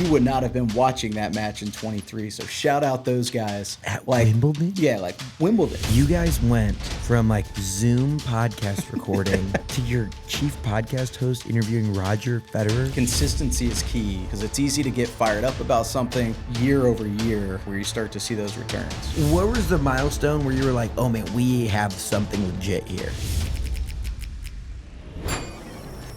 you would not have been watching that match in 23. So shout out those guys. At Wimbledon? Yeah, like Wimbledon. You guys went from like Zoom podcast recording to your chief podcast host interviewing Roger Federer. Consistency is key because it's easy to get fired up about something year over year where you start to see those returns. What was the milestone where you were like, oh man, we have something legit here?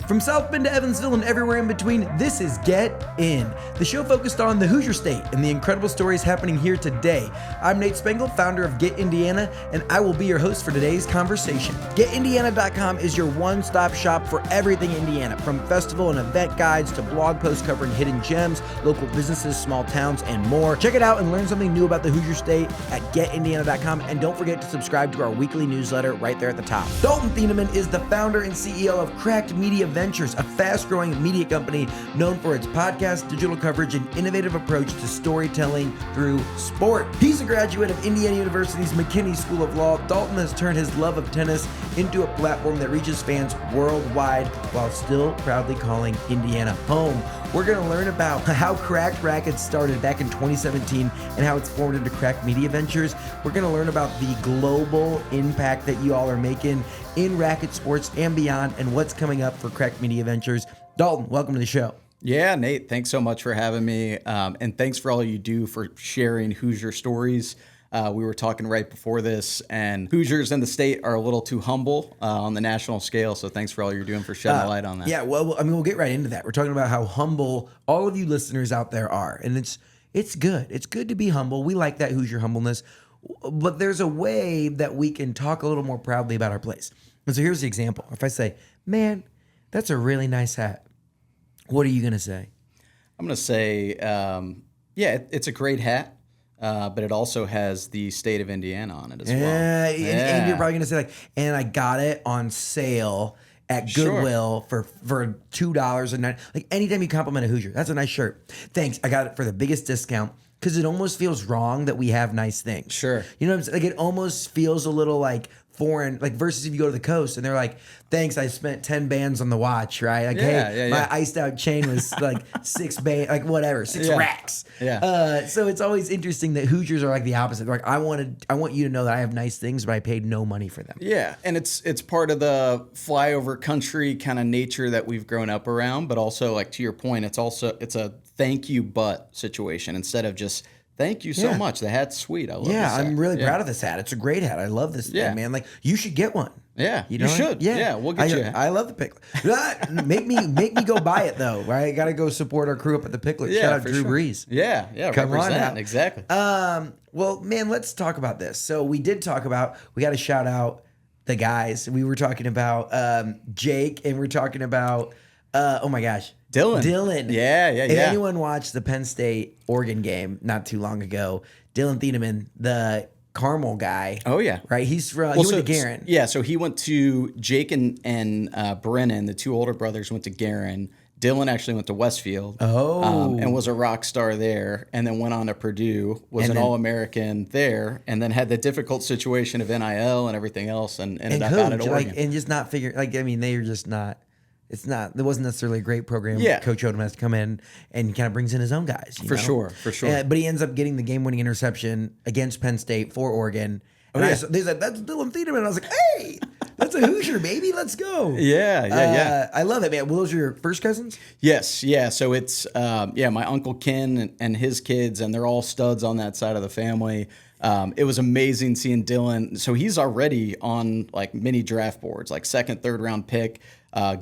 From South Bend to Evansville and everywhere in between, this is Get In, the show focused on the Hoosier State and the incredible stories happening here today. I'm Nate Spengel, founder of Get Indiana, and I will be your host for today's conversation. GetIndiana.com is your one-stop shop for everything Indiana, from festival and event guides to blog posts covering hidden gems, local businesses, small towns, and more. Check it out and learn something new about the Hoosier State at GetIndiana.com, and don't forget to subscribe to our weekly newsletter right there at the top. Dalton Thieneman is the founder and CEO of Cracked Media Ventures, a fast-growing media company known for its podcast, digital coverage, and innovative approach to storytelling through sport. He's a graduate of Indiana University's McKinney School of Law. Dalton has turned his love of tennis into a platform that reaches fans worldwide while still proudly calling Indiana home. We're going to learn about how Cracked Racquets started back in 2017 and how it's formed into Cracked Media Ventures. We're going to learn about the global impact that you all are making in racket sports and beyond, and what's coming up for Cracked Media Ventures. Dalton, welcome to the show. Yeah, Nate, thanks so much for having me. And thanks for all you do for sharing Hoosier stories. We were talking right before this, and Hoosiers in the state are a little too humble on the national scale. So thanks for all you're doing for shedding light on that. Yeah, well, I mean, we'll get right into that. We're talking about how humble all of you listeners out there are. And it's good. It's good to be humble. We like that Hoosier humbleness. But there's a way that we can talk a little more proudly about our place. And so here's the example. If I say, man, that's a really nice hat, what are you going to say? I'm going to say, it's a great hat. But it also has the state of Indiana on it as well. And you're probably going to say like, and I got it on sale at Goodwill for $2.09. Like anytime you compliment a Hoosier, that's a nice shirt. Thanks. I got it for the biggest discount, because it almost feels wrong that we have nice things. Sure. You know what I'm saying? Like it almost feels a little like foreign, like versus if you go to the coast and they're like, thanks, I spent 10 bands on the watch, right? Like, my iced out chain was like 6 racks. Yeah. So it's always interesting that Hoosiers are like the opposite. They're like, I want you to know that I have nice things, but I paid no money for them. Yeah, and it's part of the flyover country kind of nature that we've grown up around, but also like to your point, it's a thank you but situation instead of just thank you so much. The hat's sweet. I love this hat. I'm really proud of this hat. It's a great hat. I love this thing, man. Like you should get one. Yeah, you should. Yeah, we'll get you. I love the Pickler. make me go buy it though, right? Got to go support our crew up at the Pickler. Yeah, shout out Drew Brees. Yeah. Come on now. Exactly. Well, man, let's talk about this. So we got to shout out the guys. We were talking about Jake, and we're talking about oh my gosh, Dylan. Yeah. If anyone watched the Penn State Oregon game not too long ago, Dylan Thieneman, the Carmel guy. Oh yeah, right. He went to Guerin. Yeah, so he went to Jake and Brennan, the two older brothers, went to Guerin. Dylan actually went to Westfield. And was a rock star there, and then went on to Purdue. Was an All-American there, and then had the difficult situation of NIL and everything else, and ended up out at Oregon. And just not figure. Like I mean, they are just not. There wasn't necessarily a great program. Yeah. Coach Odom has to come in and kind of brings in his own guys. For sure. But he ends up getting the game-winning interception against Penn State for Oregon. And they said, that's Dylan Thieneman. I was like, hey, that's a Hoosier, baby. Let's go. Yeah. I love it, man. Well, those are your first cousins? Yes. Yeah. So it's, my Uncle Ken and his kids, and they're all studs on that side of the family. It was amazing seeing Dylan. So he's already on like mini draft boards, like second, third round pick.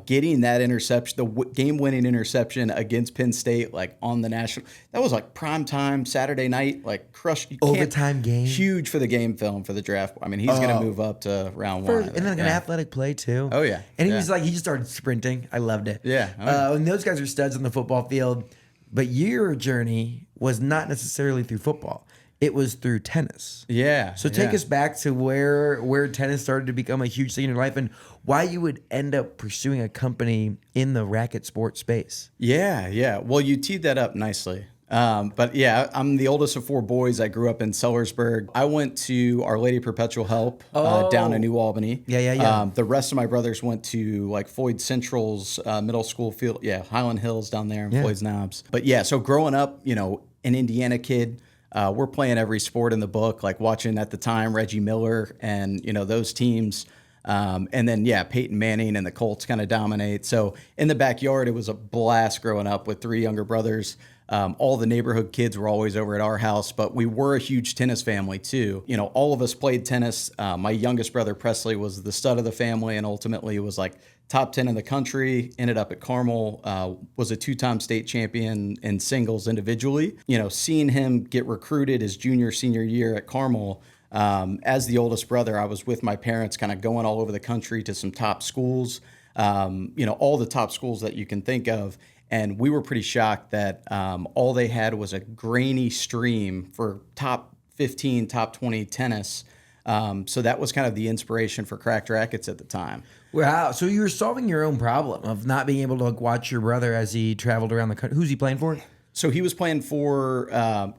Getting that interception, the game-winning interception against Penn State, like on the national, that was like prime time Saturday night, like crushed. Overtime game. Huge for the game film for the draft. I mean, he's going to move up to round one. And then like an athletic play too. Oh yeah. And he was like, he just started sprinting. I loved it. Yeah. And those guys are studs on the football field, but your journey was not necessarily through football. It was through tennis. Yeah. So take us back to where tennis started to become a huge thing in your life, and why you would end up pursuing a company in the racket sport space. Yeah. Well, you teed that up nicely. But yeah, I'm the oldest of four boys. I grew up in Sellersburg. I went to Our Lady Perpetual Help down in New Albany. Yeah. The rest of my brothers went to like Floyd Central's middle school field. Yeah, Highland Hills down there in Floyd's Knobs. But yeah, so growing up, an Indiana kid, we're playing every sport in the book, like watching at the time Reggie Miller and, those teams. And then, Peyton Manning and the Colts kind of dominate. So in the backyard, it was a blast growing up with three younger brothers. All the neighborhood kids were always over at our house, but we were a huge tennis family too. All of us played tennis. My youngest brother, Presley, was the stud of the family and ultimately was like top 10 in the country, ended up at Carmel, was a two-time state champion in singles individually. Seeing him get recruited his senior year at Carmel, as the oldest brother, I was with my parents kind of going all over the country to some top schools, all the top schools that you can think of. And we were pretty shocked that all they had was a grainy stream for top 15, top 20 tennis. So that was kind of the inspiration for Cracked Racquets at the time. Wow. So you were solving your own problem of not being able to watch your brother as he traveled around the country. Who's he playing for? So he was playing for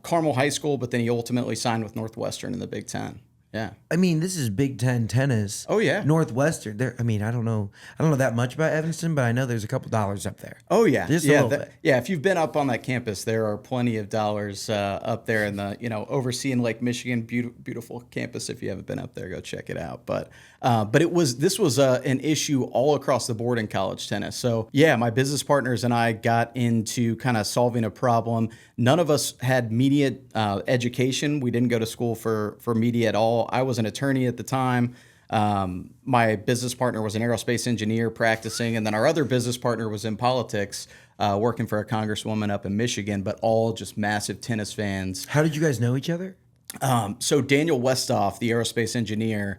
Carmel High School, but then he ultimately signed with Northwestern in the Big Ten. Yeah. I mean, this is Big Ten tennis. Oh, yeah. Northwestern. I don't know that much about Evanston, but I know there's a couple dollars up there. Oh, yeah. Just a little bit. Yeah, if you've been up on that campus, there are plenty of dollars up there in the, overseeing Lake Michigan, beautiful campus. If you haven't been up there, go check it out. But this was an issue all across the board in college tennis. So, yeah, my business partners and I got into kind of solving a problem. None of us had media education. We didn't go to school for media at all. I was an attorney at the time. My business partner was an aerospace engineer practicing, and then our other business partner was in politics, working for a congresswoman up in Michigan, but all just massive tennis fans. How did you guys know each other? So Daniel Westoff, the aerospace engineer,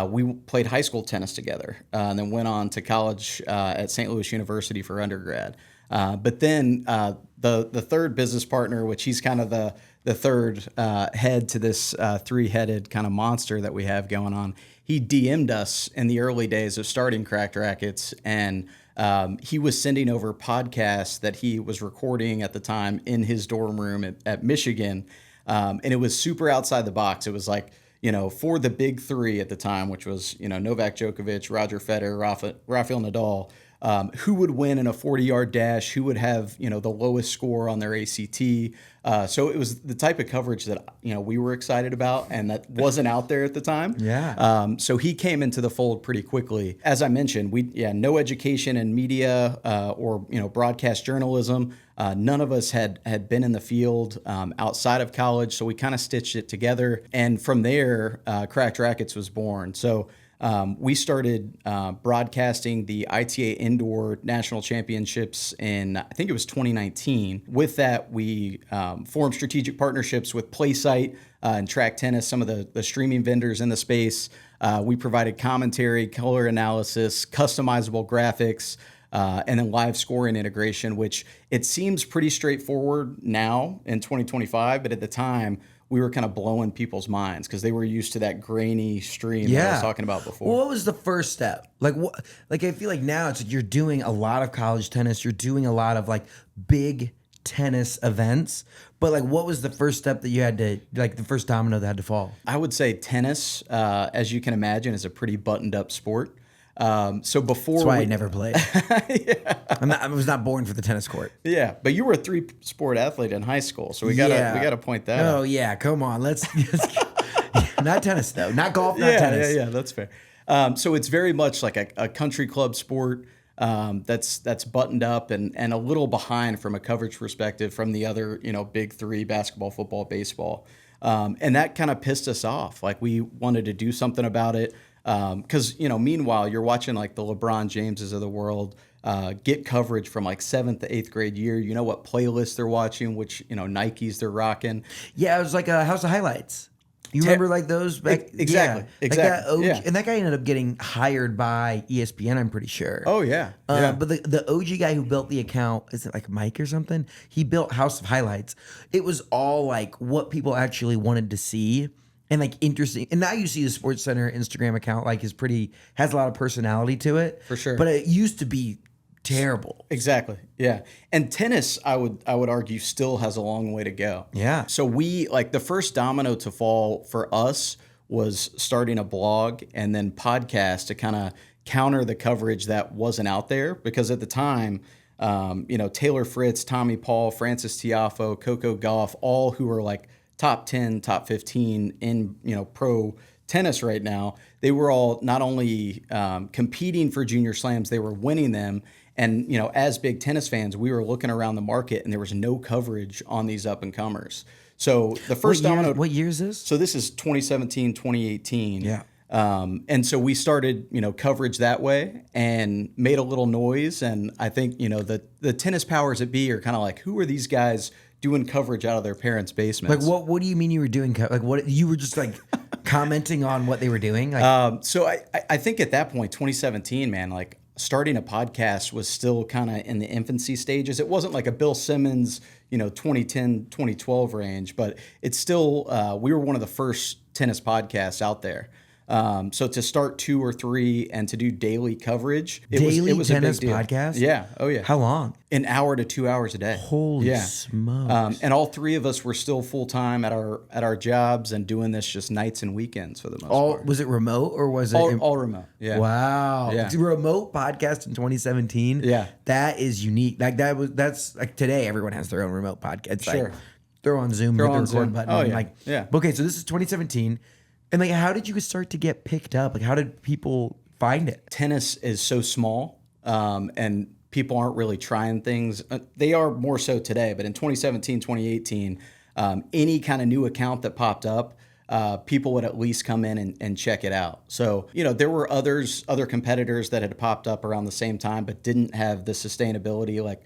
we played high school tennis together, and then went on to college at St. Louis University for undergrad. But then the third business partner, which he's kind of the third head to this three-headed kind of monster that we have going on, he DM'd us in the early days of starting Cracked Racquets, and he was sending over podcasts that he was recording at the time in his dorm room at Michigan, and it was super outside the box. It was like, for the big three at the time, which was, Novak Djokovic, Roger Federer, Rafael Nadal, who would win in a 40-yard dash, who would have, the lowest score on their ACT. So it was the type of coverage that, we were excited about and that wasn't out there at the time. Yeah. So he came into the fold pretty quickly. As I mentioned, no education in media or, broadcast journalism. None of us had been in the field outside of college, so we kind of stitched it together. And from there, Cracked Racquets was born. So we started broadcasting the ITA Indoor National Championships in, I think it was 2019. With that, we formed strategic partnerships with PlaySite and Track Tennis, some of the streaming vendors in the space. We provided commentary, color analysis, customizable graphics, and then live scoring integration, which it seems pretty straightforward now in 2025, but at the time, we were kind of blowing people's minds because they were used to that grainy stream that I was talking about before. Well, what was the first step? Like I feel like now it's like you're doing a lot of college tennis. You're doing a lot of like big tennis events. But like, what was the first step that you had to, like the first domino that had to fall? I would say tennis, as you can imagine, is a pretty buttoned up sport. So before that's why I never played. Yeah. I was not born for the tennis court. Yeah, but you were a 3-sport athlete in high school, so we gotta point that out. Oh yeah, come on, let's not tennis though, not golf, not tennis. Yeah, that's fair. So it's very much like a country club sport that's buttoned up and a little behind from a coverage perspective from the other big three: basketball, football, baseball, and that kind of pissed us off. Like we wanted to do something about it. Because, meanwhile, you're watching like the LeBron Jameses of the world get coverage from like 7th to 8th grade year. You know what playlists they're watching, which, Nikes they're rocking. Yeah, it was like a House of Highlights. You remember like those back? Exactly. Yeah. Exactly. Like and that guy ended up getting hired by ESPN, I'm pretty sure. Oh, yeah. But the OG guy who built the account, is it like Mike or something? He built House of Highlights. It was all like what people actually wanted to see. And like interesting, and now you see the Sports Center Instagram account like has a lot of personality to it. For sure. But it used to be terrible. Exactly. Yeah. And tennis, I would argue, still has a long way to go. Yeah. So we, like, the first domino to fall for us was starting a blog and then podcast to kind of counter the coverage that wasn't out there. Because at the time, Taylor Fritz, Tommy Paul, Francis Tiafoe, Coco Gauff, all who are like top 10, top 15 in, pro tennis right now, they were all not only competing for junior slams, they were winning them. And, as big tennis fans, we were looking around the market and there was no coverage on these up and comers. So the first domino. What year is this? So this is 2017, 2018. Yeah. And so we started, coverage that way and made a little noise. And I think, the tennis powers that be are kind of like, who are these guys doing coverage out of their parents' basements? Like, what do you mean you were doing? Like, what you were just like commenting on what they were doing? Like, so I think at that point, 2017, man, like starting a podcast was still kind of in the infancy stages. It wasn't like a Bill Simmons, 2010, 2012 range, but it's still, we were one of the first tennis podcasts out there. So to start 2 or 3 and to do daily coverage, it was tennis a big deal. podcast? Yeah. Oh yeah. How long? An hour to 2 hours a day. Holy smokes. And all 3 of us were still full time at our jobs and doing this just nights and weekends for the most part. Was it remote or was it all remote? Yeah. Wow. Yeah. Remote podcast in 2017. Yeah. That is unique. Like that's like today everyone has their own remote podcast. Sure. Like, throw on Zoom, hit the record Zoom. button. Oh, and yeah. like, Yeah. Okay, so this is 2017. And like, how did you start to get picked up? Like, how did people find it? Tennis is so small, and people aren't really trying things. They are more so today, but in 2017, 2018, any kind of new account that popped up, people would at least come in and check it out. So, there were other competitors that had popped up around the same time, but didn't have the sustainability. Like,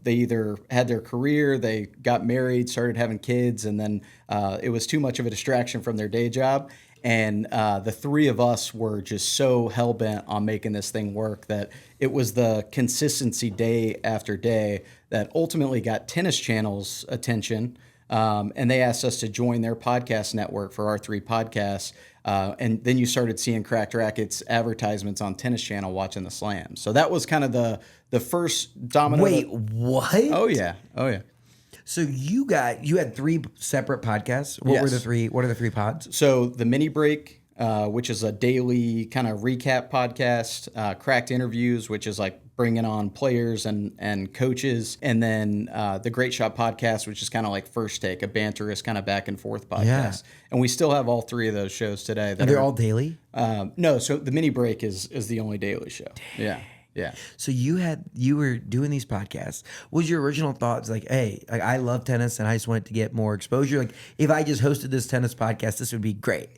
they either had their career, they got married, started having kids, and then it was too much of a distraction from their day job. And the 3 of us were just so hell-bent on making this thing work that it was the consistency day after day that ultimately got Tennis Channel's attention. And they asked us to join their podcast network for our 3 podcasts. And then you started seeing Cracked Racquets advertisements on Tennis Channel watching the slams. So that was kind of the first domino. Wait, what? Oh, yeah. Oh, yeah. So you had 3 separate podcasts. What were the 3? What are the 3 pods? So the Mini Break, which is a daily kind of recap podcast, Cracked Interviews, which is like bringing on players and coaches, and then the Great Shot Podcast, which is kind of like First Take, a banterous kind of back and forth podcast. Yeah. And we still have all 3 of those shows today. Are they all daily? No, so the Mini Break is the only daily show. Yeah. Yeah. So you were doing these podcasts. Was your original thoughts like, hey, I love tennis and I just wanted to get more exposure? Like, if I just hosted this tennis podcast, this would be great.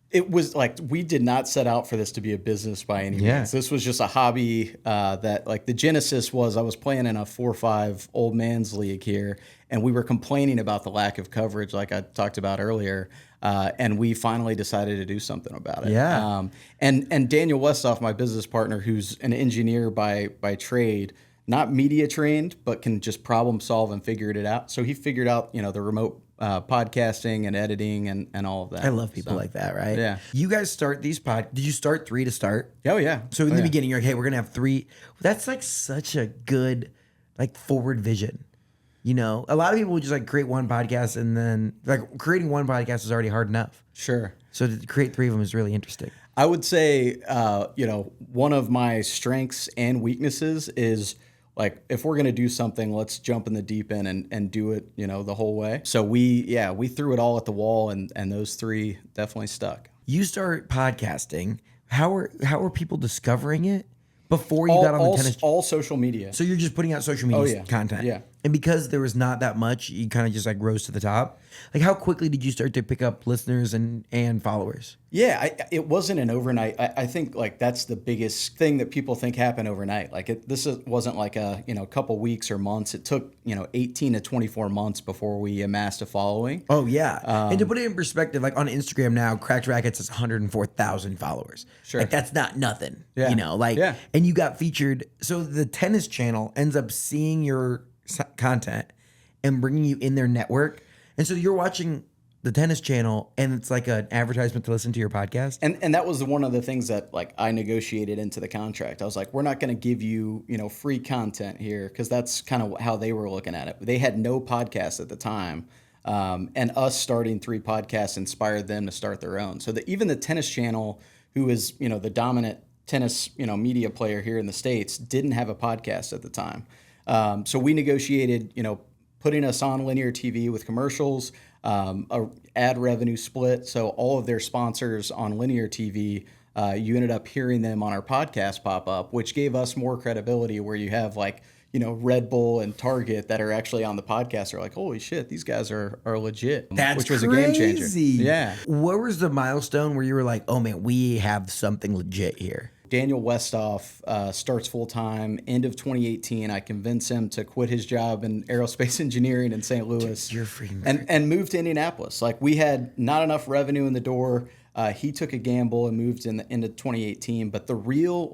It was like, we did not set out for this to be a business by any means. This was just a hobby that, like, the genesis was I was playing in a 4-5 old man's league here, and we were complaining about the lack of coverage, like I talked about earlier. And we finally decided to do something about it. Yeah. And Daniel Westhoff, my business partner, who's an engineer by trade, not media trained, but can just problem solve and figure it out. So he figured out, the remote podcasting and editing and all of that. I love people like that, right? Yeah. You guys start these did you start 3 to start? Oh, yeah. So in the beginning, you're like, hey, we're going to have 3. That's like such a good, like, forward vision. A lot of people would just like create one podcast, and then like creating one podcast is already hard enough. Sure. So to create 3 of them is really interesting. I would say, one of my strengths and weaknesses is, like, if we're going to do something, let's jump in the deep end and do it, the whole way. So we threw it all at the wall, and those 3 definitely stuck. You start podcasting. How are people discovering it before you got on the tennis? All social media. So you're just putting out social media content. Yeah. And because there was not that much, you kind of just like rose to the top. Like, how quickly did you start to pick up listeners and followers? Yeah, it wasn't an overnight. I think like that's the biggest thing that people think happened overnight. Like this wasn't like a couple weeks or months. It took 18 to 24 months before we amassed a following. Oh yeah, and to put it in perspective, like on Instagram now, Cracked Racquets has 104,000 followers. Sure, like that's not nothing. Yeah. And you got featured. So the Tennis Channel ends up seeing your content and bringing you in their network, and so you're watching the tennis channel and it's like an advertisement to listen to your podcast. And that was one of the things that like I negotiated into the contract. I was like, we're not going to give you, free content here, because that's kind of how they were looking at it. They had no podcast at the time. And us starting 3 podcasts inspired them to start their own. So that even the tennis channel, who is, the dominant tennis, media player here in the States, didn't have a podcast at the time. So we negotiated, putting us on linear TV with commercials, a ad revenue split. So all of their sponsors on linear TV, you ended up hearing them on our podcast pop up, which gave us more credibility, where you have like, Red Bull and Target that are actually on the podcast are like, holy shit, these guys are legit. Which was crazy. A game changer. Yeah. What was the milestone where you were like, oh man, we have something legit here? Daniel Westhoff starts full-time end of 2018. I convince him to quit his job in aerospace engineering in St. Louis. You're freaking and move to Indianapolis. Like, we had not enough revenue in the door. He took a gamble and moved in the end of 2018. But the real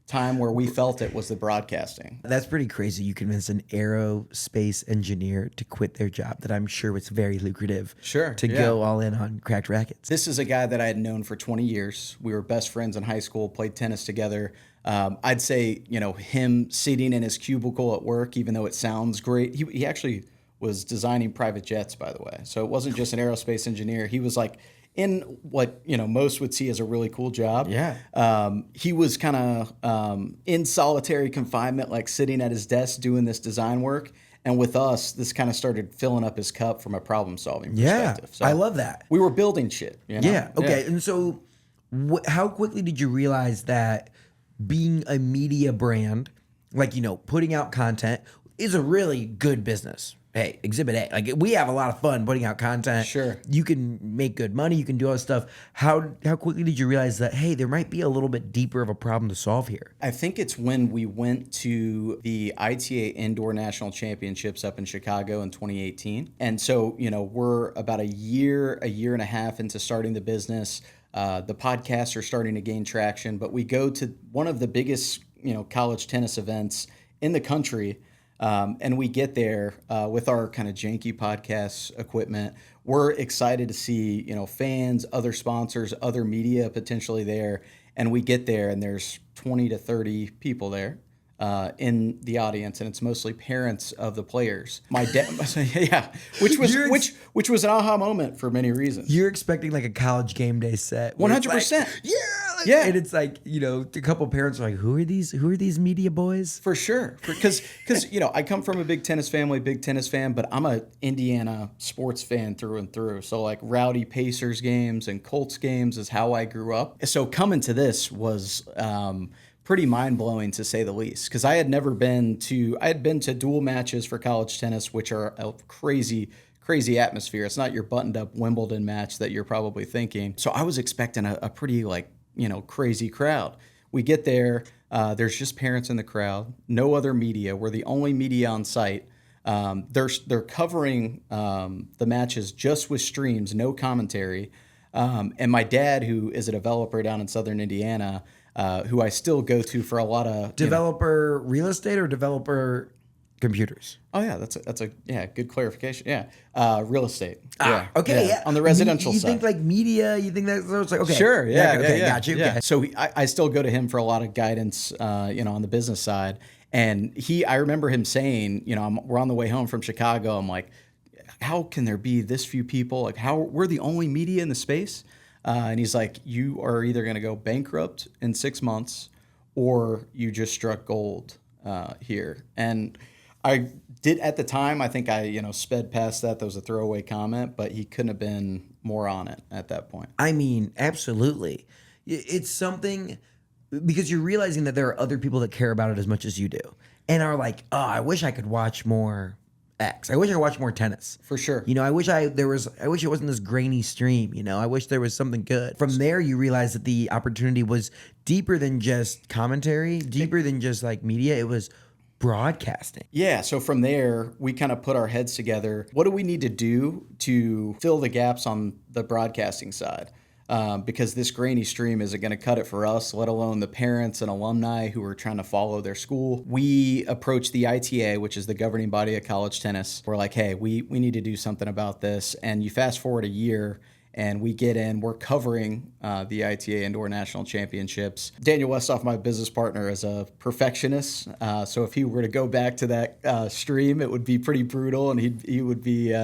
time where we felt it was the broadcasting. That's pretty crazy. You convinced an aerospace engineer to quit their job that I'm sure was very lucrative. Sure. To go all in on cracked rackets. This is a guy that I had known for 20 years. We were best friends in high school, played tennis together. I'd say, him sitting in his cubicle at work, even though it sounds great, he actually was designing private jets, by the way. So it wasn't just an aerospace engineer. He was like in what most would see as a really cool job. Yeah. He was kind of in solitary confinement, like sitting at his desk doing this design work. And with us, this kind of started filling up his cup from a problem-solving perspective. So I love that. We were building shit. Yeah. Okay. Yeah. And so, how quickly did you realize that being a media brand, putting out content, is a really good business? Hey, Exhibit A. Like, we have a lot of fun putting out content. Sure. You can make good money. You can do all this stuff. How quickly did you realize that, hey, there might be a little bit deeper of a problem to solve here? I think it's when we went to the ITA Indoor National Championships up in Chicago in 2018. And so, we're about a year and a half into starting the business. The podcasts are starting to gain traction, but we go to one of the biggest, college tennis events in the country. And we get there with our kind of janky podcast equipment. We're excited to see, fans, other sponsors, other media potentially there. And we get there and there's 20 to 30 people there in the audience, and it's mostly parents of the players. My dad, yeah, which was an aha moment for many reasons. You're expecting like a college game day set. 100%. Yeah. And it's like, a couple parents are like, who are these media boys? For sure. Because I come from a big tennis family, big tennis fan, but I'm a Indiana sports fan through and through. So like rowdy Pacers games and Colts games is how I grew up. So coming to this was pretty mind-blowing, to say the least, because I had been to dual matches for college tennis, which are a crazy atmosphere. It's not your buttoned up Wimbledon match that you're probably thinking. So I was expecting a pretty crazy crowd. We get there, there's just parents in the crowd, no other media. We're the only media on site. They're covering the matches just with streams, no commentary. And my dad, who is a developer down in Southern Indiana, who I still go to for a lot of developer real estate or developer computers. Oh yeah, that's a good clarification. Yeah, real estate. Okay. Yeah. On the residential you side. You think like media? You think that's so it's like okay. Sure. Yeah. Okay. Yeah. Got you. Yeah. Okay. So I still go to him for a lot of guidance, on the business side. And I remember him saying, we're on the way home from Chicago. I'm like, how can there be this few people? Like, how we're the only media in the space? And he's like, you are either going to go bankrupt in 6 months, or you just struck gold here. And I did at the time. I think I sped past that. That was a throwaway comment, but he couldn't have been more on it at that point. I mean, absolutely. It's something, because you're realizing that there are other people that care about it as much as you do, and are like, oh, I wish I could watch more X. I wish I could watch more tennis. For sure. I wish it wasn't this grainy stream. I wish there was something good. From there, you realize that the opportunity was deeper than just commentary, deeper than just like media. It was broadcasting. Yeah. So from there, we kind of put our heads together. What do we need to do to fill the gaps on the broadcasting side? because this grainy stream isn't going to cut it for us, let alone the parents and alumni who are trying to follow their school. We approached the ITA, which is the governing body of college tennis. We're like, hey, we need to do something about this. And you fast forward a year, and we get in, we're covering the ITA Indoor National Championships. Daniel Westhoff, my business partner, is a perfectionist. So if he were to go back to that stream, it would be pretty brutal, and he would be,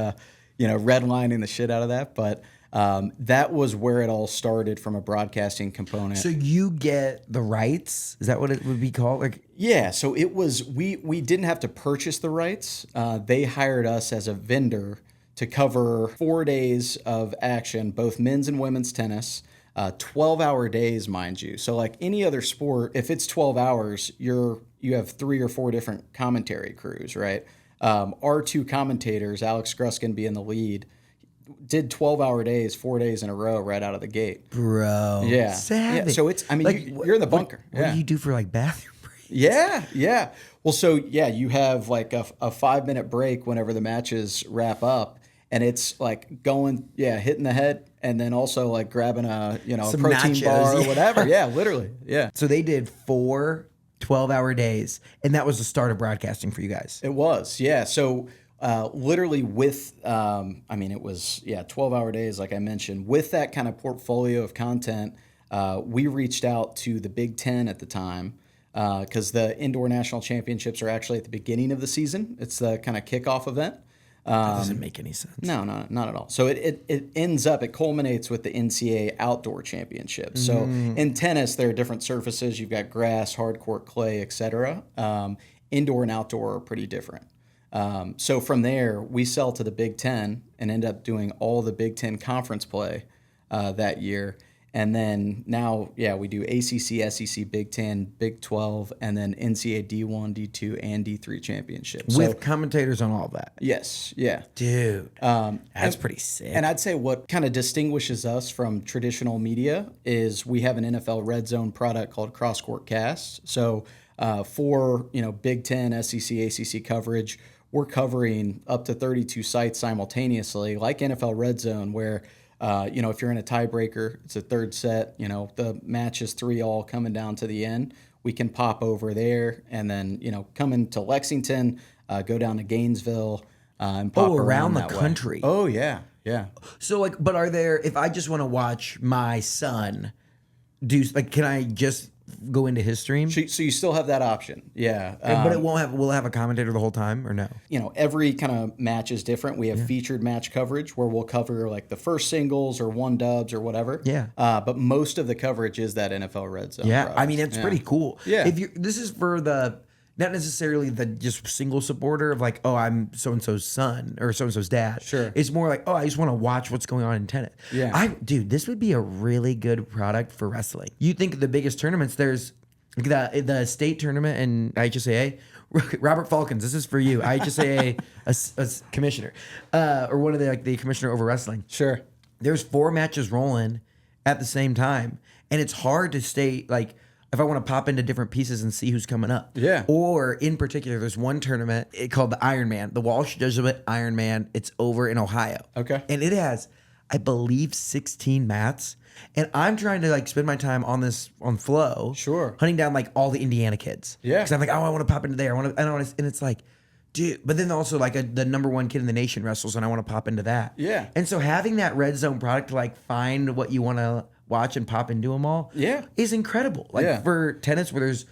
redlining the shit out of that. But that was where it all started from a broadcasting component. So you get the rights? Is that what it would be called? Yeah. So it was, we didn't have to purchase the rights. They hired us as a vendor to cover 4 days of action, both men's and women's tennis, 12-hour days, mind you. So like any other sport, if it's 12 hours, you have 3 or 4 different commentary crews, right? Our 2 commentators, Alex Gruskin being the lead, did 12-hour days, 4 days in a row right out of the gate. Bro. Yeah. Savage. Yeah. So it's, I mean, you're in the bunker. What do you do for bathroom breaks? Yeah. Well, so yeah, you have like a 5-minute break whenever the matches wrap up. And it's like going, hitting the head, and then also like grabbing a protein nachos, bar or whatever. Yeah, literally. Yeah. So they did 4 12-hour days, and that was the start of broadcasting for you guys. It was, yeah. So literally with, it was, 12-hour days, like I mentioned. With that kind of portfolio of content, we reached out to the Big Ten at the time, because the Indoor National Championships are actually at the beginning of the season. It's the kind of kickoff event. That doesn't make any sense. No, not at all. So it culminates with the NCAA Outdoor Championships. So in tennis, there are different surfaces. You've got grass, hard court, clay, etc. Indoor and outdoor are pretty different. So from there, we sell to the Big Ten and end up doing all the Big Ten conference play that year. And then now, we do ACC, SEC, Big Ten, Big 12, and then NCAA D1, D2, and D3 championships. With commentators on all that. Yes, yeah. Dude, that's pretty sick. And I'd say what kind of distinguishes us from traditional media is we have an NFL Red Zone product called Cross Court Cast. So for Big Ten, SEC, ACC coverage, we're covering up to 32 sites simultaneously, like NFL Red Zone, where if you're in a tiebreaker, it's a third set, the match is 3-all coming down to the end. We can pop over there and then, come into Lexington, go down to Gainesville, and pop around the country. Oh, yeah. So but are there, if I just want to watch my son can I just go into his stream? So you still have that option. Yeah. But will it have a commentator the whole time or no? Every kind of match is different. We have featured match coverage where we'll cover like the first singles or 1-dubs or whatever. Yeah. But most of the coverage is that NFL Red Zone. Yeah. product. I mean, it's pretty cool. Yeah. This is for not necessarily the just single supporter of like, oh, I'm so-and-so's son or so-and-so's dad. Sure. It's more like, oh, I just want to watch what's going on in tennis. Yeah. Dude, this would be a really good product for wrestling. You think the biggest tournaments, there's the state tournament in IHSAA. Robert Falcons, this is for you. IHSAA a commissioner. Or one of the commissioner over wrestling. Sure. There's 4 matches rolling at the same time. And it's hard to stay if I want to pop into different pieces and see who's coming up. Yeah. Or in particular, there's one tournament called the Ironman, the Walsh Jesuit Ironman. It's over in Ohio. Okay. And it has, I believe, 16 mats. And I'm trying to spend my time on Flow. Sure. Hunting down all the Indiana kids. Yeah. Because I'm like, oh, I want to pop into there. And it's like, dude, but then also the number 1 kid in the nation wrestles and I want to pop into that. Yeah. And so having that Red Zone product to find what you want to watch and pop into them all is incredible. For tennis where there's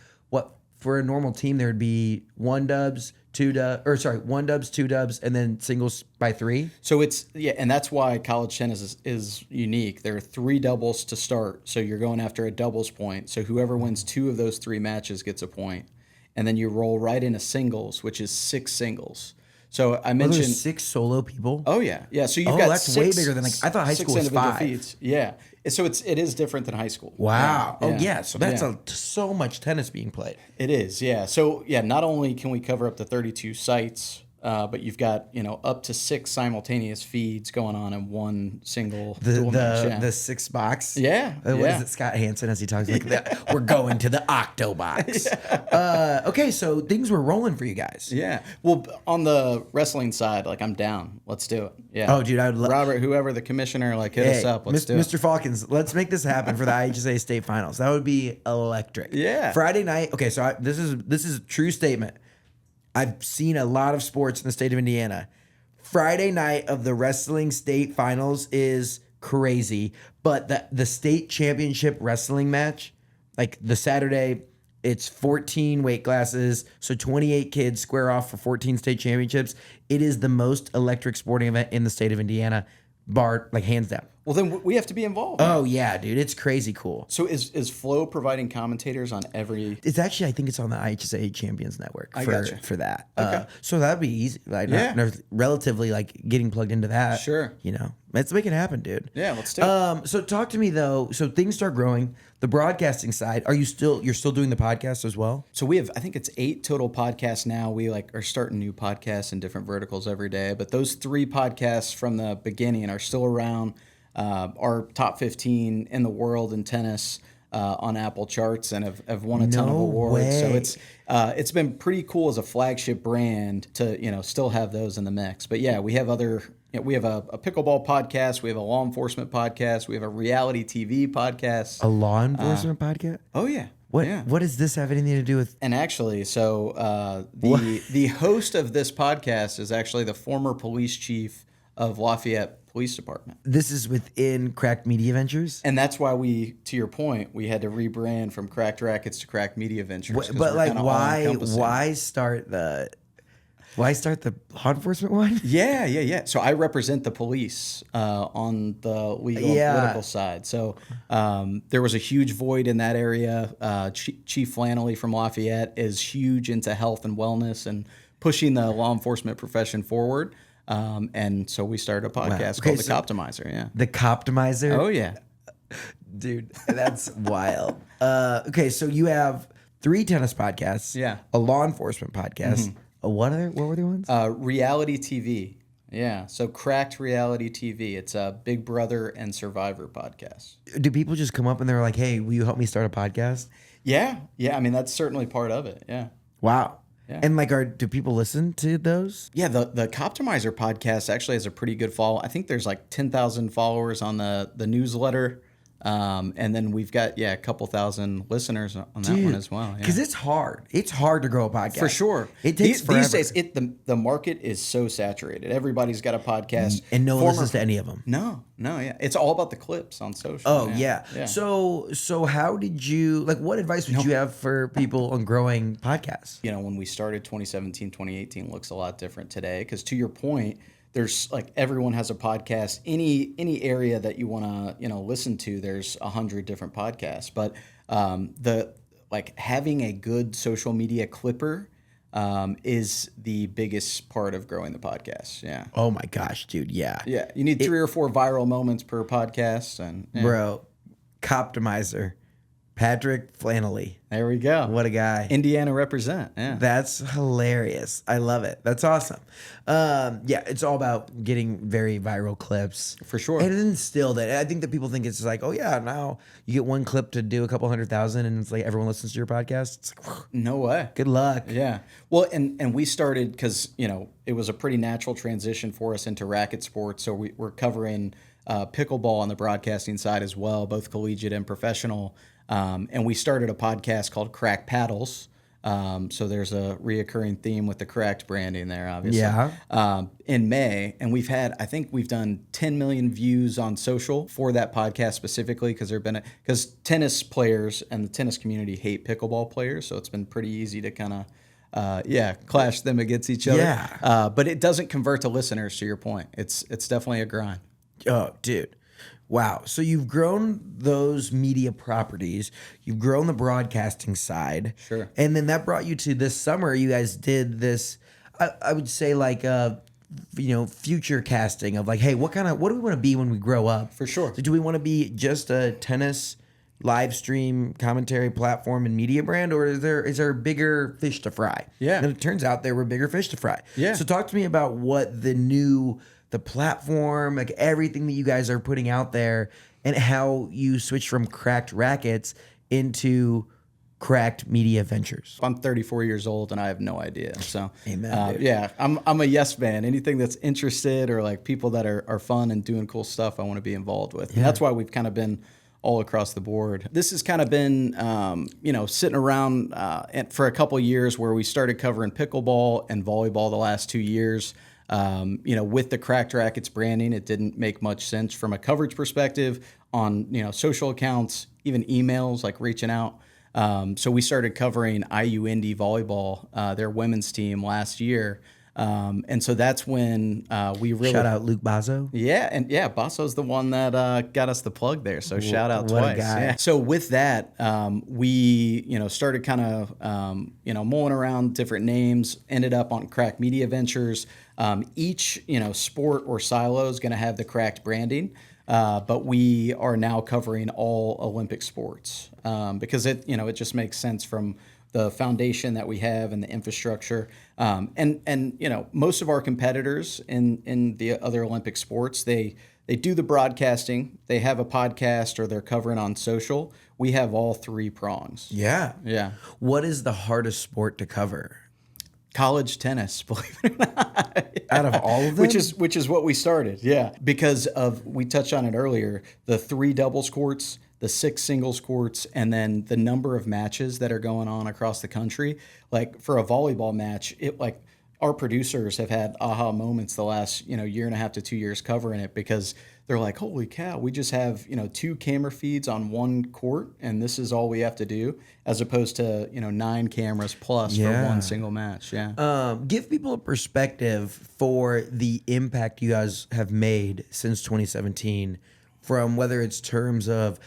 for a normal team there would be 1-dubs, 1-dubs, 2-dubs, and then singles by 3. So and that's why college tennis is unique. There are 3 doubles to start, so you're going after a doubles point. So whoever wins 2 of those 3 matches gets a point. And then you roll right into singles, which is 6 singles. So I mentioned there's 6 solo people. Oh yeah. So you've got that's 6, way bigger than I thought high school was 5. Feeds. Yeah. So it is different than high school. Wow. Yeah. Oh yeah. So that's so much tennis being played. It is. Yeah. So not only can we cover up to 32 sites, but you've got up to 6 simultaneous feeds going on in one single dual match. Yeah. The 6 box. Yeah. What yeah. is it, Scott Hansen, as he talks like that? We're going to the octo box. Okay, so things were rolling for you guys. Yeah. Well, on the wrestling side, like I'm down. Let's do it. Yeah. Oh, dude, I would love Robert, whoever the commissioner, like hit us up. Let's do it. Mr. Falcons, let's make this happen for the IHSA state finals. That would be electric. Yeah. Friday night. Okay, so this is a true statement. I've seen a lot of sports in the state of Indiana. Friday night of the wrestling state finals is crazy, but the state championship wrestling match, like the Saturday, it's 14 weight classes, so 28 kids square off for 14 state championships. It is the most electric sporting event in the state of Indiana, bar like hands down. Well, then we have to be involved. Oh yeah, dude, it's crazy cool. So is Flo providing commentators on every? It's actually, I think it's on the IHSA Champions Network for that. Okay. So that'd be easy. Like, relatively like getting plugged into that. Sure. Let's make it happen, dude. Yeah, let's do it. So talk to me though. So things start growing. The broadcasting side, you're still doing the podcast as well? So we have, I think it's 8 total podcasts now. We are starting new podcasts in different verticals every day. But those 3 podcasts from the beginning are still around. Our top 15 in the world in tennis on Apple charts and have won a ton of awards. Way. So it's been pretty cool as a flagship brand to still have those in the mix. But yeah, we have other. We have a pickleball podcast. We have a law enforcement podcast. We have a reality TV podcast. A law enforcement podcast? Oh yeah. What does this have anything to do with? And actually, so the host of this podcast is actually the former police chief of Lafayette Police Department. This is within Cracked Media Ventures? And that's why to your point, we had to rebrand from Cracked Rackets to Cracked Media Ventures. But like, why start the law enforcement one? Yeah. So I represent the police on the legal and political side. So there was a huge void in that area. Chief Flannelly from Lafayette is huge into health and wellness and pushing the law enforcement profession forward. And so we started a podcast called The Coptimizer. Yeah. The Coptimizer? Oh, yeah. Dude, that's wild. Okay, so you have 3 tennis podcasts. Yeah. A law enforcement podcast. Mm-hmm. What were the ones? Reality TV. Yeah. So Cracked Reality TV. It's a Big Brother and Survivor podcast. Do people just come up and they're like, hey, will you help me start a podcast? Yeah. I mean, that's certainly part of it. Yeah. Wow. Yeah. And do people listen to those? Yeah, the Coptimizer podcast actually has a pretty good follow. I think there's like 10,000 followers on the newsletter. And then we've got, a couple thousand listeners on that one as well. Because it's hard. It's hard to grow a podcast. For sure. It takes forever. These days, the market is so saturated. Everybody's got a podcast. And no one listens to any of them. No, yeah. It's all about the clips on social. Oh, yeah. So how did you, what advice would you have for people on growing podcasts? When we started 2017, 2018 looks a lot different today. Because to your point, there's everyone has a podcast. Any area that you want to listen to, there's 100 different podcasts. But having a good social media clipper is the biggest part of growing the podcast. Yeah. Oh my gosh, dude. Yeah. Yeah. You need 3 or 4 viral moments per podcast, and bro, Coptimizer. Patrick Flannelly. There we go. What a guy. Indiana represent. Yeah. That's hilarious. I love it. That's awesome. It's all about getting very viral clips. For sure. And instill that. I think that people think it's just like, oh yeah, now you get one clip to do a couple 100,000 and it's like everyone listens to your podcast. It's like, no way. Good luck. Yeah. Well, and we started because, it was a pretty natural transition for us into racket sports. So we're covering pickleball on the broadcasting side as well, both collegiate and professional. And we started a podcast called Crack Paddles. So there's a reoccurring theme with the Cracked branding there, obviously. Yeah. In May, and I think we've done 10 million views on social for that podcast specifically because tennis players and the tennis community hate pickleball players. So it's been pretty easy to kind of, clash them against each other. Yeah. But it doesn't convert to listeners, to your point. It's definitely a grind. Oh, dude. Wow. So you've grown those media properties. You've grown the broadcasting side. Sure. And then that brought you to this summer. You guys did this, I would say future casting of hey, what do we want to be when we grow up? For sure. So do we want to be just a tennis live stream commentary platform and media brand, or is there bigger fish to fry? Yeah. And it turns out there were bigger fish to fry. Yeah. So talk to me about what the platform, like everything that you guys are putting out there, and how you switched from Cracked Racquets into Cracked Media Ventures. I'm 34 years old and I have no idea. So, Amen, dude. yeah, I'm a yes man. Anything that's interested or like people that are fun and doing cool stuff, I want to be involved with. And that's why we've kind of been all across the board. This has kind of been, sitting around for a couple of years where we started covering pickleball and volleyball the last 2 years. With the Cracked Racquets branding, it didn't make much sense from a coverage perspective on, social accounts, even emails, like reaching out. So we started covering IU Indy Volleyball, their women's team last year. And so that's when we really... Shout out Luke Bazzo. Yeah, Basso's the one that got us the plug there. So shout out What a twice. guy. Yeah. So with that, we started kind of mulling around different names. Ended up on Cracked Media Ventures. Each sport or silo is going to have the Cracked branding. But we are now covering all Olympic sports because it just makes sense from the foundation that we have and the infrastructure. And most of our competitors in the other Olympic sports, they do the broadcasting, they have a podcast, or they're covering on social. We have all three prongs. Yeah. Yeah. What is the hardest sport to cover? College tennis, believe it or not. Out of all of them? Which is what we started, yeah. Because we touched on it earlier, the 3 doubles courts, the 6 singles courts, and then the number of matches that are going on across the country. Like for a volleyball match, our producers have had aha moments the last, year and a half to 2 years covering it, because they're like, holy cow, we just have, 2 camera feeds on one court, and this is all we have to do, as opposed to, 9 cameras plus for one single match. Yeah. Give people a perspective for the impact you guys have made since 2017, from whether it's terms of,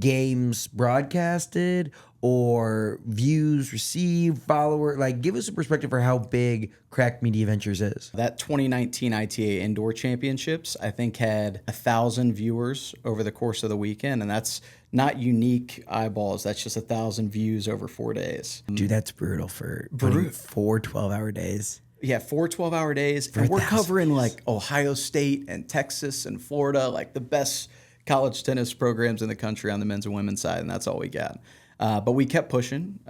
games broadcasted or views received, follower. Like, give us a perspective for how big Cracked Media Ventures is. That 2019 ITA Indoor Championships, I think, had 1,000 viewers over the course of the weekend, and that's not unique eyeballs. That's just 1,000 views over 4 days. Dude, that's brutal for 4 12-hour days. Yeah, 4 12-hour days. And we're covering like Ohio State and Texas and Florida, like the best college tennis programs in the country on the men's and women's side, and that's all we got. But we kept pushing.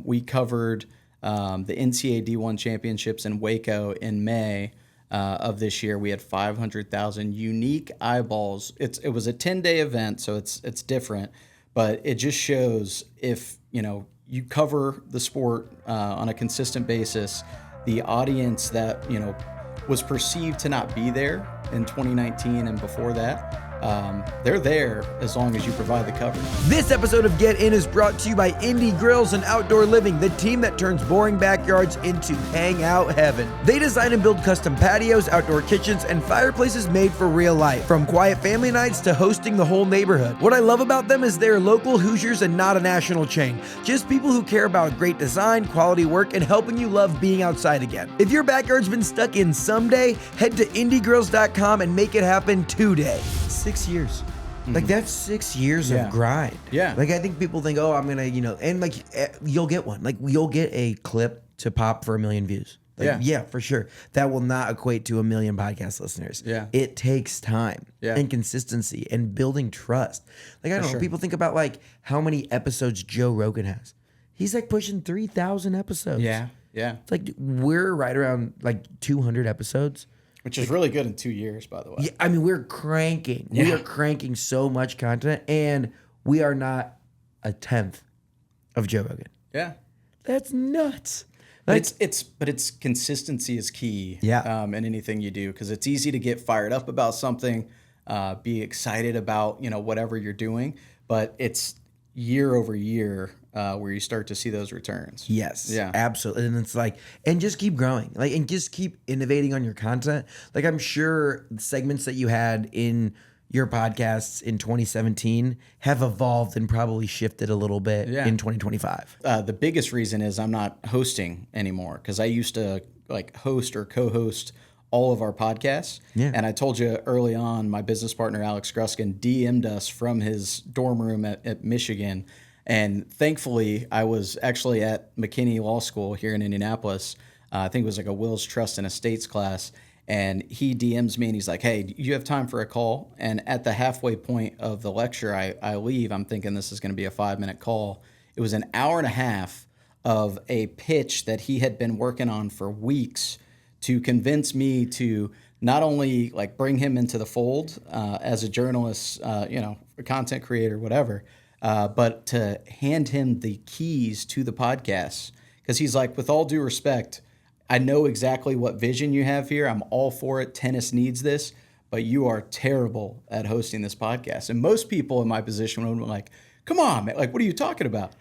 We covered the NCAA D1 championships in Waco in May of this year. We had 500,000 unique eyeballs. It was a 10-day event, so it's different, but it just shows if you cover the sport on a consistent basis, the audience that was perceived to not be there in 2019 and before that, they're there as long as you provide the coverage. This episode of Get In is brought to you by Indie Grills and Outdoor Living, the team that turns boring backyards into hangout heaven. They design and build custom patios, outdoor kitchens, and fireplaces made for real life, from quiet family nights to hosting the whole neighborhood. What I love about them is they're local Hoosiers and not a national chain. Just people who care about great design, quality work, and helping you love being outside again. If your backyard's been stuck in someday, head to indiegrills.com and make it happen today. 6 years. Like, that's 6 years of grind. Yeah. Like, I think people think, oh, I'm going to, and like, you'll get one. Like, you'll get a clip to pop for 1 million views. Like, yeah, for sure. That will not equate to 1 million podcast listeners. Yeah. It takes time and consistency and building trust. Like, I don't know. People think about, like, how many episodes Joe Rogan has. He's, like, pushing 3,000 episodes. Yeah. It's like, we're right around, like, 200 episodes. Which is really good in 2 years, by the way. Yeah, I mean, we're cranking. Yeah. We are cranking so much content, and we are not a tenth of Joe Rogan. Yeah. That's nuts. But it's consistency is key. Yeah. In anything you do, because it's easy to get fired up about something, be excited about whatever you're doing, but it's year over year where you start to see those returns. Yes. Yeah. Absolutely. And it's like, and just keep growing. Like, and just keep innovating on your content. Like, I'm sure segments that you had in your podcasts in 2017 have evolved and probably shifted a little bit in 2025. The biggest reason is I'm not hosting anymore, because I used to like host or co-host all of our podcasts. Yeah. And I told you early on, my business partner, Alex Gruskin, DM'd us from his dorm room at Michigan. And thankfully, I was actually at McKinney Law School here in Indianapolis. I think it was like a wills, trust, and estates class. And he DMs me and he's like, hey, do you have time for a call? And at the halfway point of the lecture, I leave. I'm thinking this is going to be a 5-minute call. It was an hour and a half of a pitch that he had been working on for weeks to convince me to not only like bring him into the fold as a journalist, a content creator, whatever, but to hand him the keys to the podcast. Because he's like, with all due respect, I know exactly what vision you have here. I'm all for it. Tennis needs this, but you are terrible at hosting this podcast. And most people in my position would be like, come on, man. Like, what are you talking about?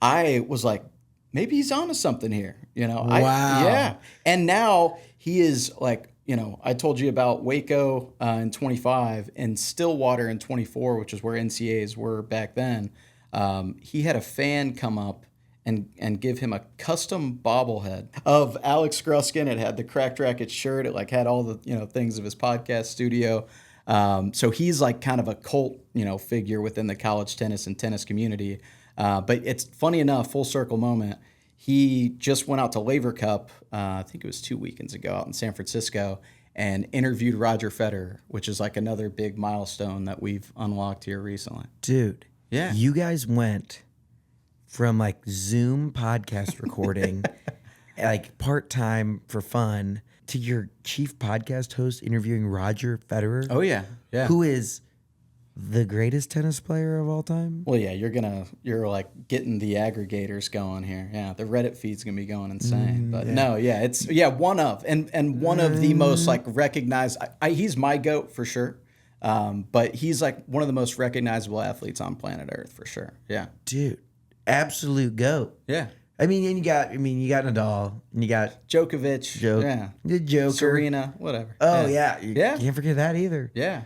I was like, maybe he's onto something here. Wow. Yeah. And now he is like, I told you about Waco in 25 and Stillwater in 24, which is where NCAAs were back then. He had a fan come up and give him a custom bobblehead of Alex Gruskin. It had the Cracked Racquets shirt. It like had all the things of his podcast studio. So he's like kind of a cult figure within the college tennis and tennis community. But it's funny enough, full circle moment. He just went out to Laver Cup, I think it was 2 weekends ago, out in San Francisco, and interviewed Roger Federer, which is like another big milestone that we've unlocked here recently. Dude, yeah, you guys went from like Zoom podcast recording, like part-time for fun, to your chief podcast host interviewing Roger Federer. Oh yeah. Who is the greatest tennis player of all time? Well, yeah, you're like getting the aggregators going here. Yeah, the Reddit feed's gonna be going insane. But no, yeah, it's one of and one of the most like recognized. He's my GOAT for sure. But he's like one of the most recognizable athletes on planet Earth for sure. Yeah, dude, absolute GOAT. Yeah. I mean, you got Nadal, and you got Djokovic, yeah, the Joker, Serena, whatever. Oh yeah, you can't forget that either. Yeah.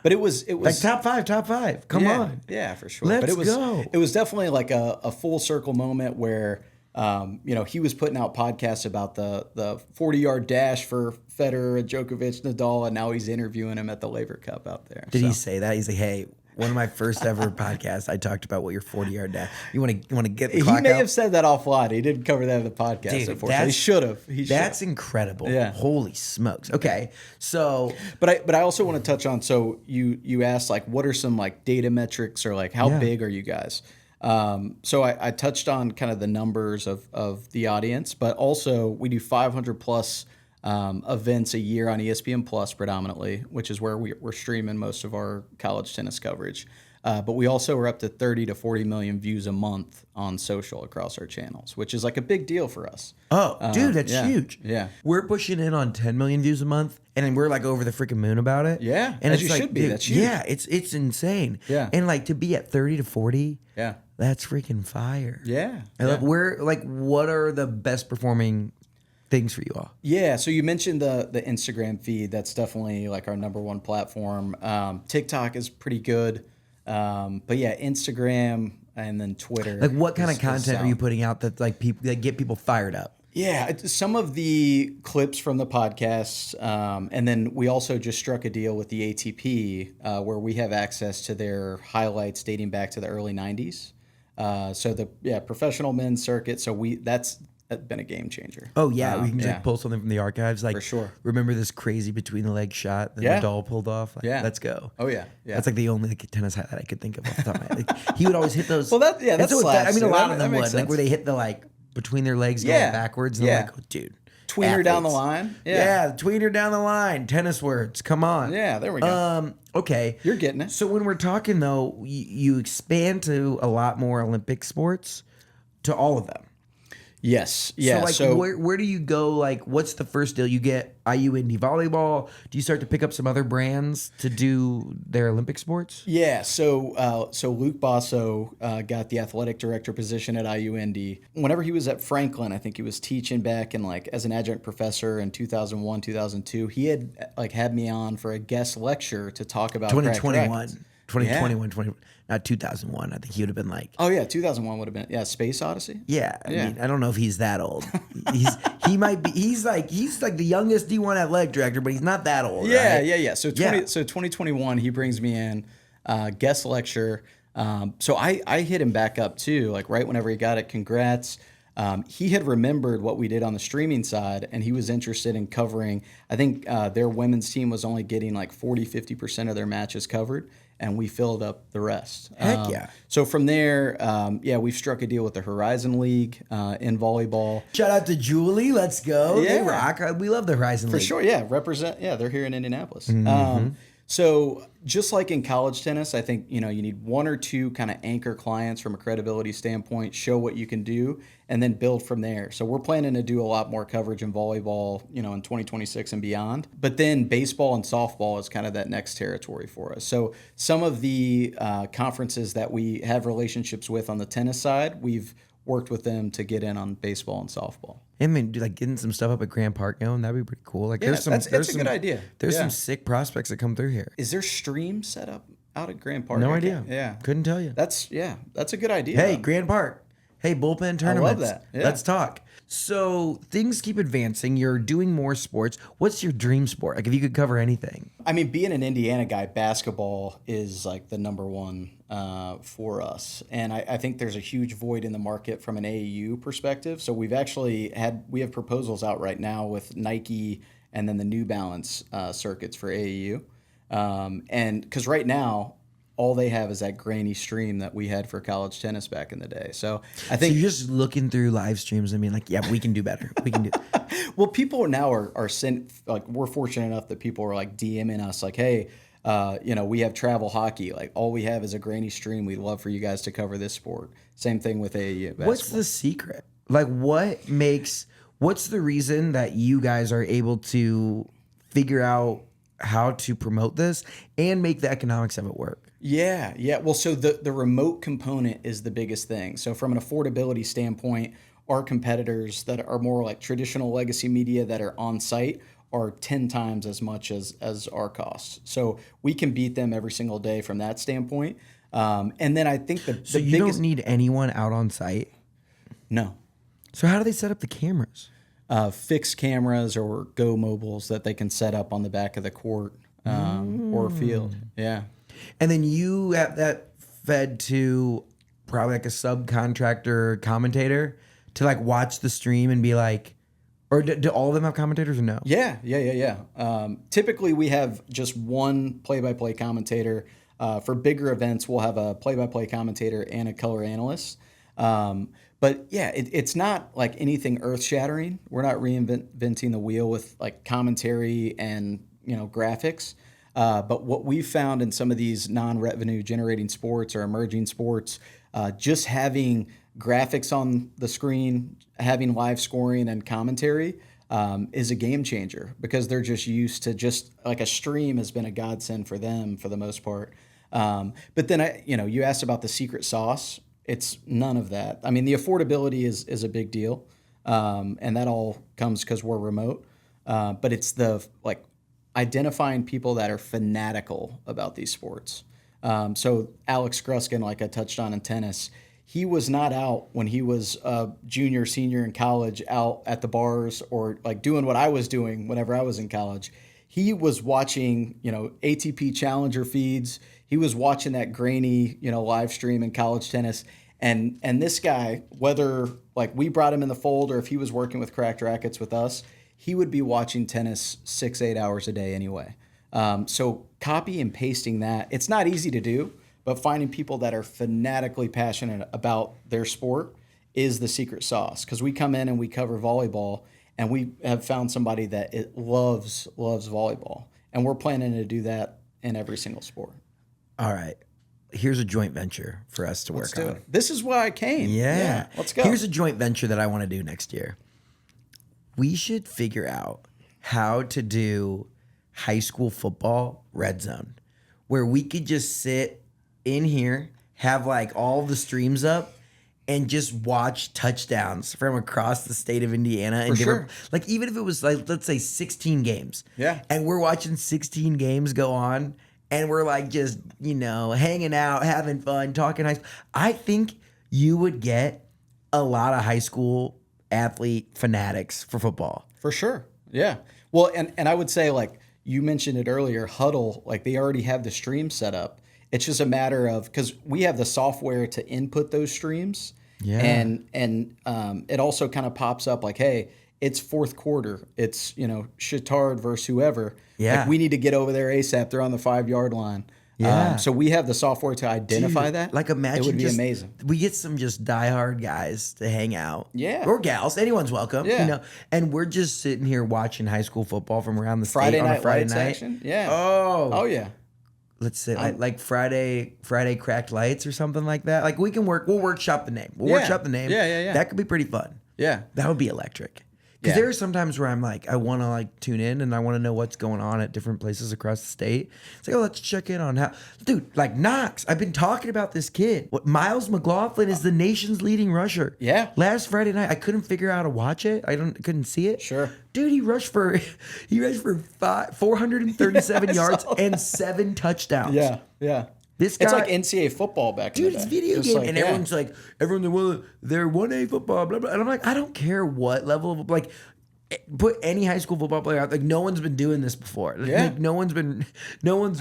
But it was like top five. Come on, yeah, for sure. Let's but go. It was definitely like a full circle moment where, he was putting out podcasts about the 40-yard dash for Federer, Djokovic, Nadal, and now he's interviewing him at the Laver Cup out there. Did he say that? He's like, hey. One of my first ever podcasts, I talked about what your 40-yard dash. You want to get the clock He may out? have said that offline. He didn't cover that in the podcast. Dude, unfortunately, he should have. That's incredible. Yeah. Holy smokes. Okay, so but I also want to touch on. So you asked like, what are some like data metrics or like how big are you guys? So I touched on kind of the numbers of the audience, but also we do 500 plus events a year on ESPN Plus predominantly, which is where we're streaming most of our college tennis coverage. But we also are up to 30 to 40 million views a month on social across our channels, which is like a big deal for us. Oh, dude, that's huge. Yeah. We're pushing in on 10 million views a month, and we're like over the freaking moon about it. Yeah, and as it's you like, should be. Dude, that's huge. Yeah, it's insane. Yeah. And like to be at 30 to 40, yeah, that's freaking fire. Yeah. And like, what are the best performing things for you all? Yeah, so you mentioned the Instagram feed. That's definitely like our number one platform. TikTok is pretty good. But yeah, Instagram and then Twitter. Like what kind of content are you putting out that like people that get people fired up? Yeah, some of the clips from the podcasts, and then we also just struck a deal with the ATP where we have access to their highlights dating back to the early 90s. So the professional men's circuit. So that's been a game changer. Oh yeah, we can just like pull something from the archives. Like for sure. Remember this crazy between the leg shot that Nadal pulled off? Like, let's go. Oh yeah. That's like the only like tennis highlight I could think of off the top of my head. Like, he would always hit those. Well, that's slaps. I mean, a lot That of them makes would sense. like where they hit the like between their legs going backwards. And they're like, oh, dude, tweener down the line. Yeah, tweener down the line. Tennis words. Come on. Yeah, there we go. Okay, you're getting it. So when we're talking though, you expand to a lot more Olympic sports, to all of them. Yes. Yeah. So where do you go? Like, what's the first deal? You get IU Indy volleyball. Do you start to pick up some other brands to do their Olympic sports? Yeah. So Luke Basso got the athletic director position at IU Indy. Whenever he was at Franklin, I think he was teaching back in like as an adjunct professor in 2001, 2002. He had like had me on for a guest lecture to talk about 2021. 2021, not 2001. I think he would have been like. Oh yeah, 2001 would have been Space Odyssey. Yeah, I mean, I don't know if he's that old. He might be. He's like the youngest D1 athletic director, but he's not that old. Yeah, right? yeah. So 2021, he brings me in, guest lecture. So I hit him back up too, like right whenever he got it. Congrats. He had remembered what we did on the streaming side, and he was interested in covering. I think their women's team was only getting like 50% of their matches covered, and we filled up the rest. Heck yeah. So from there, we've struck a deal with the Horizon League in volleyball. Shout out to Julie. Let's go. Yeah. They rock. We love the Horizon League. For sure, yeah. They're here in Indianapolis. So just like in college tennis, I think, you need one or two kind of anchor clients from a credibility standpoint, show what you can do, and then build from there. So we're planning to do a lot more coverage in volleyball, in 2026 and beyond. But then baseball and softball is kind of that next territory for us. So some of the conferences that we have relationships with on the tennis side, we've worked with them to get in on baseball and softball. I mean, like getting some stuff up at Grand Park going, that'd be pretty cool. Like, that's a good idea. There's some sick prospects that come through here. Is there stream set up out at Grand Park? No idea. Yeah, couldn't tell you. That's a good idea. Hey, Grand Park. Hey, bullpen tournaments. I love that. Yeah. Let's talk. So things keep advancing. You're doing more sports. What's your dream sport? Like if you could cover anything. I mean, being an Indiana guy, basketball is like the number one for us. And I think there's a huge void in the market from an AAU perspective. So we have proposals out right now with Nike and then the New Balance circuits for AAU. And because right now, all they have is that grainy stream that we had for college tennis back in the day. So I think you're just looking through live streams and being like, yeah, we can do better. We can do. Well, people now are sent, like, we're fortunate enough that people are like DMing us like, hey, we have travel hockey. Like all we have is a grainy stream. We'd love for you guys to cover this sport. Same thing with AAU basketball. What's the secret? Like what's the reason that you guys are able to figure out how to promote this and make the economics of it work? Yeah. Well, so the remote component is the biggest thing. So from an affordability standpoint, our competitors that are more like traditional legacy media that are on site are 10 times as much as our costs. So we can beat them every single day from that standpoint. And then I think the you don't need anyone out on site? No. So how do they set up the cameras? Fixed cameras or Go mobiles that they can set up on the back of the court or field. Yeah. And then you have that fed to probably like a subcontractor commentator to like watch the stream and be like, or do all of them have commentators or no? Yeah. Typically we have just one play-by-play commentator. For bigger events, we'll have a play-by-play commentator and a color analyst. But yeah, it's not like anything earth-shattering. We're not reinventing the wheel with like commentary and graphics. But what we've found in some of these non-revenue generating sports or emerging sports, just having graphics on the screen, having live scoring and commentary is a game changer because they're just used to just like a stream has been a godsend for them for the most part. But then you asked about the secret sauce. It's none of that. I mean, the affordability is a big deal, and that all comes because we're remote. But it's the identifying people that are fanatical about these sports. So Alex Gruskin, like I touched on in tennis, he was not out when he was a junior, senior in college out at the bars or like doing what I was doing whenever I was in college. He was watching, ATP Challenger feeds. He was watching that grainy, live stream in college tennis. And this guy, whether like we brought him in the fold or if he was working with Cracked Racquets with us, he would be watching tennis 6-8 hours a day anyway. So copy and pasting that, it's not easy to do, but finding people that are fanatically passionate about their sport is the secret sauce. Because we come in and we cover volleyball, and we have found somebody that loves volleyball. And we're planning to do that in every single sport. All right. Here's a joint venture for us to work on. This is why I came. Yeah. Let's go. Here's a joint venture that I want to do next year. We should figure out how to do high school football red zone, where we could just sit in here, have like all the streams up, and just watch touchdowns from across the state of Indiana. And like, even if it was like, let's say 16 games. Yeah. And we're watching 16 games go on, and we're like just, hanging out, having fun, talking high school, I think you would get a lot of high school athlete fanatics for football. For sure. Yeah. Well, and I would say, like you mentioned it earlier, Huddle, like they already have the stream set up. It's just a matter of, because we have the software to input those streams. Yeah. And it also kind of pops up like, hey, it's fourth quarter. It's, Chittard versus whoever. Yeah. Like we need to get over there ASAP. They're on the 5-yard line. Yeah. So we have the software to identify that. Like imagine it would be just, amazing. We get some just diehard guys to hang out. Yeah. Or gals. Anyone's welcome. Yeah. And we're just sitting here watching high school football from around the Friday state on night a Friday lights night. action. Yeah. Oh yeah. Let's say like Friday cracked lights or something like that. Like we'll workshop the name. We'll workshop the name. Yeah. That could be pretty fun. Yeah. That would be electric. Because there are some times where I'm like, I want to like tune in and I want to know what's going on at different places across the state. It's like, let's check in on how, dude, like Knox. I've been talking about this kid. Miles McLaughlin is the nation's leading rusher. Yeah. Last Friday night, I couldn't figure out how to watch it. Couldn't see it. Sure. Dude, he rushed for 437 yards and 7 touchdowns. Yeah. This guy, it's like NCAA football back in the dude, day. it's video Just game, like, and everyone's like, they're 1A football, blah blah. And I'm like, I don't care what level of like. Put any high school football player out. Like no one's been doing this before. Yeah. Like, no one's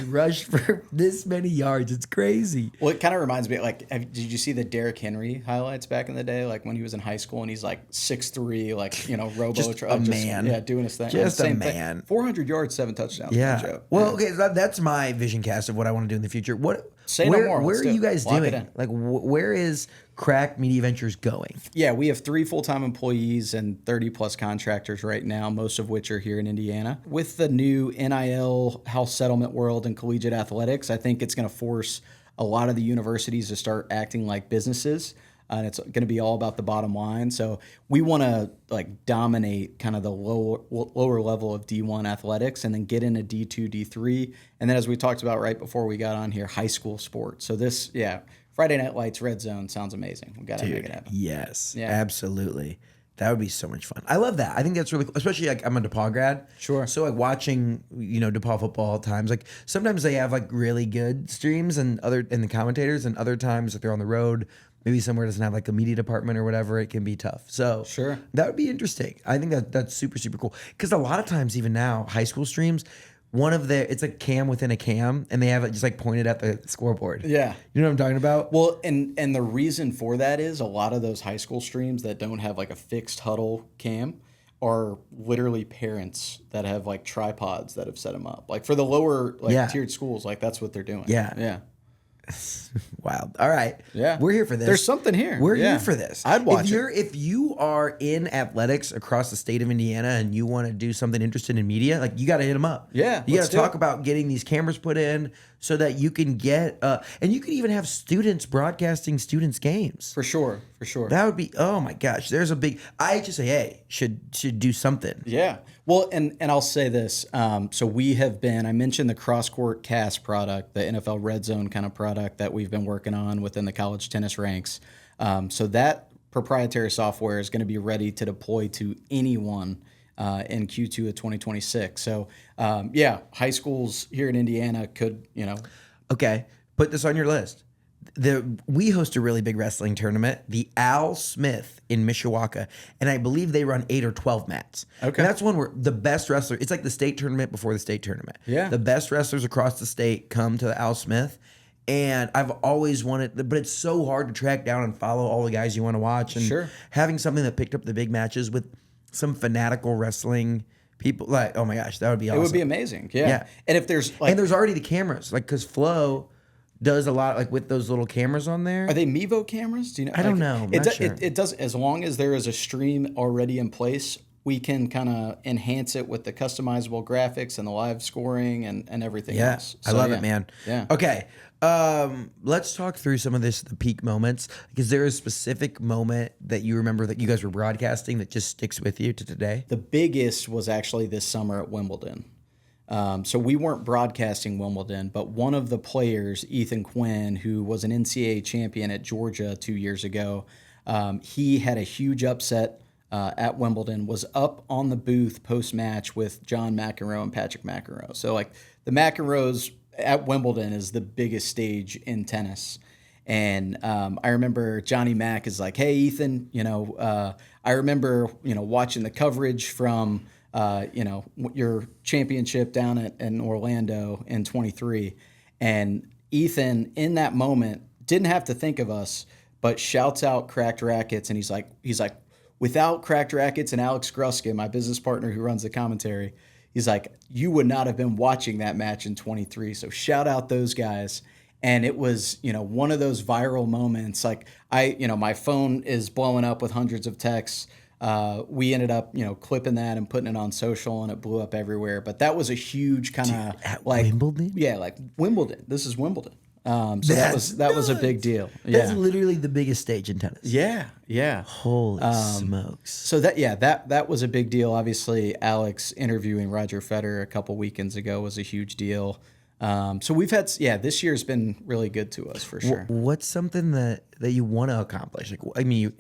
rushed for this many yards. It's crazy. Well, it kind of reminds me, like, did you see the Derrick Henry highlights back in the day? Like when he was in high school and he's like 6'3", like, robo. Just a man. Yeah, doing his thing. Just Same a man. Thing. 400 yards, 7 touchdowns. Yeah. No joke. Well, okay, so that's my vision cast of what I want to do in the future. Say no more. Where Let's are do it. you guys Lock it doing? in. Like, where is Crack Media Ventures going? Yeah, we have 3 full-time employees and 30-plus contractors right now, most of which are here in Indiana. With the new NIL house settlement world and collegiate athletics, I think it's going to force a lot of the universities to start acting like businesses. And it's going to be all about the bottom line. So we want to like dominate kind of the lower level of D1 athletics and then get into D2, D3. And then as we talked about right before we got on here, high school sports. So this, Friday Night Lights, Red Zone sounds amazing. We got to make it happen. Yes, Yeah. absolutely. That would be so much fun. I love that. I think that's really cool, especially like I'm a DePaul grad. Sure. So like watching, DePaul football at times, like sometimes they have like really good streams and the commentators, and other times if they're on the road, maybe somewhere doesn't have like a media department or whatever, it can be tough. So Sure. That would be interesting. I think that's super, super cool. Because a lot of times, even now, high school streams, it's a cam within a cam, and they have it just like pointed at the scoreboard. Yeah. You know what I'm talking about? Well, and the reason for that is a lot of those high school streams that don't have like a fixed huddle cam are literally parents that have like tripods that have set them up. Like for the lower tiered schools, like that's what they're doing. Yeah. Yeah. Wild. All right. Yeah. We're here for this. There's something here. We're Yeah. here for this. I'd watch it. If you are in athletics across the state of Indiana and you want to do something interested in media, like you got to hit them up. Yeah, You got let's to do talk it. about getting these cameras put in so that you can get, and you could even have students broadcasting students' games. For sure. That would be, oh my gosh, there's a big, I just say, hey, should do something. Yeah. Well, and I'll say this. So we have been, I mentioned the cross-court cast product, the NFL Red Zone kind of product that we've been working on within the college tennis ranks. So that proprietary software is going to be ready to deploy to anyone in Q2 of 2026. So, high schools here in Indiana could, Okay, put this on your list. We host a really big wrestling tournament, the Al Smith in Mishawaka, and I believe they run 8 or 12 mats. Okay. And that's one where the best wrestler, it's like the state tournament before the state tournament. Yeah. The best wrestlers across the state come to the Al Smith, and I've always wanted, but it's so hard to track down and follow all the guys you want to watch. And Sure. having something that picked up the big matches with some fanatical wrestling people, like, oh my gosh, that would be awesome. it would be amazing. Yeah. Yeah. And if there's And there's already the cameras, like, because Flo does a lot, like with those little cameras on there. are they Mevo cameras? Do you know? I don't know. I'm It, not do- sure. it does, as long as there is a stream already in place, we can kind of enhance it with the customizable graphics and the live scoring and everything Yeah, else. I So, love yeah. it, man. Yeah. Okay, let's talk through some of the peak moments. Is there a specific moment that you remember that you guys were broadcasting that just sticks with you to today? The biggest was actually this summer at Wimbledon. So we weren't broadcasting Wimbledon, but one of the players, Ethan Quinn, who was an NCAA champion at Georgia 2 years ago, he had a huge upset at Wimbledon, was up on the booth post-match with John McEnroe and Patrick McEnroe. So like the McEnroes at Wimbledon is the biggest stage in tennis. And I remember Johnny Mack is like, "Hey, Ethan, I remember, watching the coverage from, your championship down in Orlando in 23." And Ethan, in that moment, didn't have to think of us, but shouts out Cracked Racquets. And he's like, without Cracked Racquets and Alex Gruskin, my business partner who runs the commentary, he's like, you would not have been watching that match in 23. So shout out those guys. And it was, one of those viral moments. Like my phone is blowing up with hundreds of texts. We ended up, clipping that and putting it on social, and it blew up everywhere. But that was a huge kind of like Wimbledon. Yeah, like Wimbledon. This is Wimbledon. So that was a big deal. Yeah. That's literally the biggest stage in tennis. Yeah. Holy smokes. So that was a big deal. Obviously, Alex interviewing Roger Federer a couple weekends ago was a huge deal. So we've had, this year's been really good to us for sure. What's something that you want to accomplish? Like, I mean,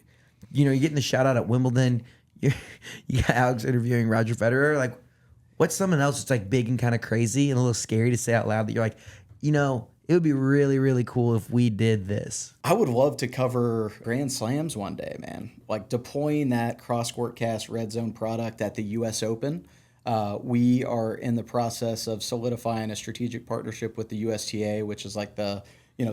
you're getting the shout out at Wimbledon. You got Alex interviewing Roger Federer. Like, what's something else that's like big and kind of crazy and a little scary to say out loud that you're like, it would be really, really cool if we did this? I would love to cover Grand Slams one day, man. Like deploying that cross-court cast red zone product at the U.S. Open. We are in the process of solidifying a strategic partnership with the USTA, which is like the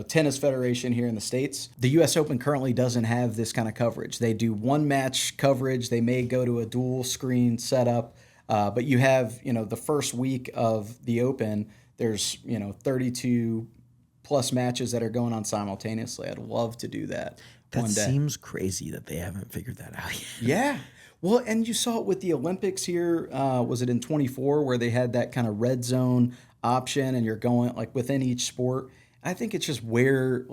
tennis federation here in the States. The U.S. Open currently doesn't have this kind of coverage. They do one match coverage. They may go to a dual screen setup, but you have the first week of the Open. There's 32 plus matches that are going on simultaneously. I'd love to do that. That one day. Seems crazy that they haven't figured that out yet. Yeah. Well, and you saw it with the Olympics here. Was it in 24 where they had that kind of red zone option, and you're going like within each sport? I think it's just where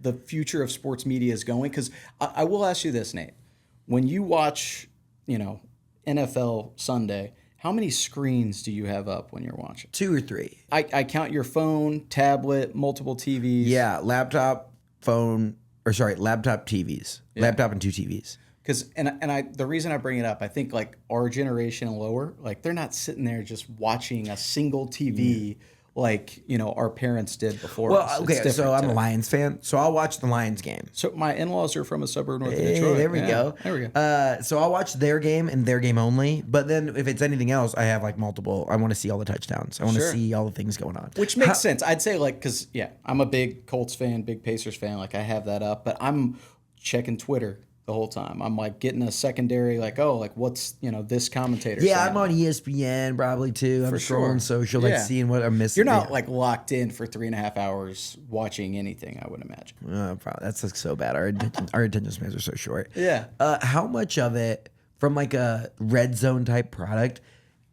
the future of sports media is going. Because I will ask you this, Nate. When you watch, NFL Sunday, how many screens do you have up when you're watching? 2 or 3. I count your phone, tablet, multiple TVs. Yeah, laptop, TVs. Yeah. Laptop and 2 TVs. Because the reason I bring it up, I think like our generation and lower, like they're not sitting there just watching a single TV like our parents did before. Well, okay, so I'm a Lions fan, so I'll watch the Lions game. So my in-laws are from a suburb north of Detroit. There we go. So I'll watch their game and their game only. But then if it's anything else, I have like multiple. I want to see all the touchdowns. I want to see all the things going on. Which makes sense. I'd say because I'm a big Colts fan, big Pacers fan. Like I have that up, but I'm checking Twitter the whole time. I'm like getting a secondary, what's this commentator saying? I'm on ESPN probably too. I'm scrolling social, seeing what I'm missing. You're not like locked in for 3.5 hours watching anything, I would imagine. Probably. That's like so bad. Our attention spans are so short. Yeah. How much of it from like a red zone type product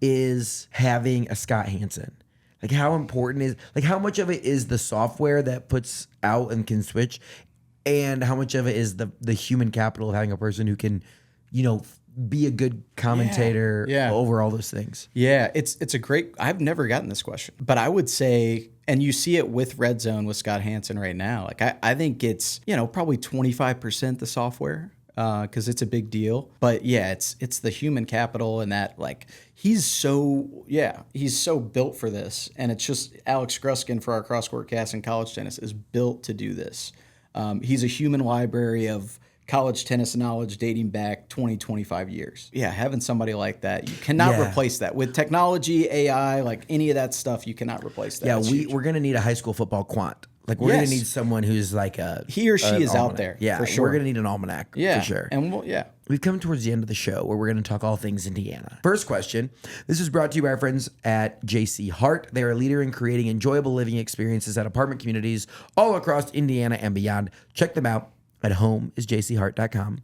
is having a Scott Hansen? Like how important is, like how much of it is the software that puts out and can switch? And how much of it is the human capital of having a person who can, be a good commentator over all those things? Yeah, it's a great. I've never gotten this question, but I would say, and you see it with Red Zone with Scott Hansen right now. Like I think it's probably 25% the software because it's a big deal. But it's the human capital and that he's so built for this, and it's just Alex Gruskin for our cross court cast in college tennis is built to do this. He's a human library of college tennis knowledge dating back 20, 25 years. Yeah, having somebody like that, you cannot replace that. With technology, AI, like any of that stuff, you cannot replace that. Yeah, we're going to need a high school football quant. Like we're going to need someone who's like he or she is out there. Yeah, for sure. We're going to need an almanac for sure. And we've come towards the end of the show where we're going to talk all things Indiana. First question. This is brought to you by our friends at JC Hart. They are a leader in creating enjoyable living experiences at apartment communities all across Indiana and beyond. Check them out at homeisjchart.com.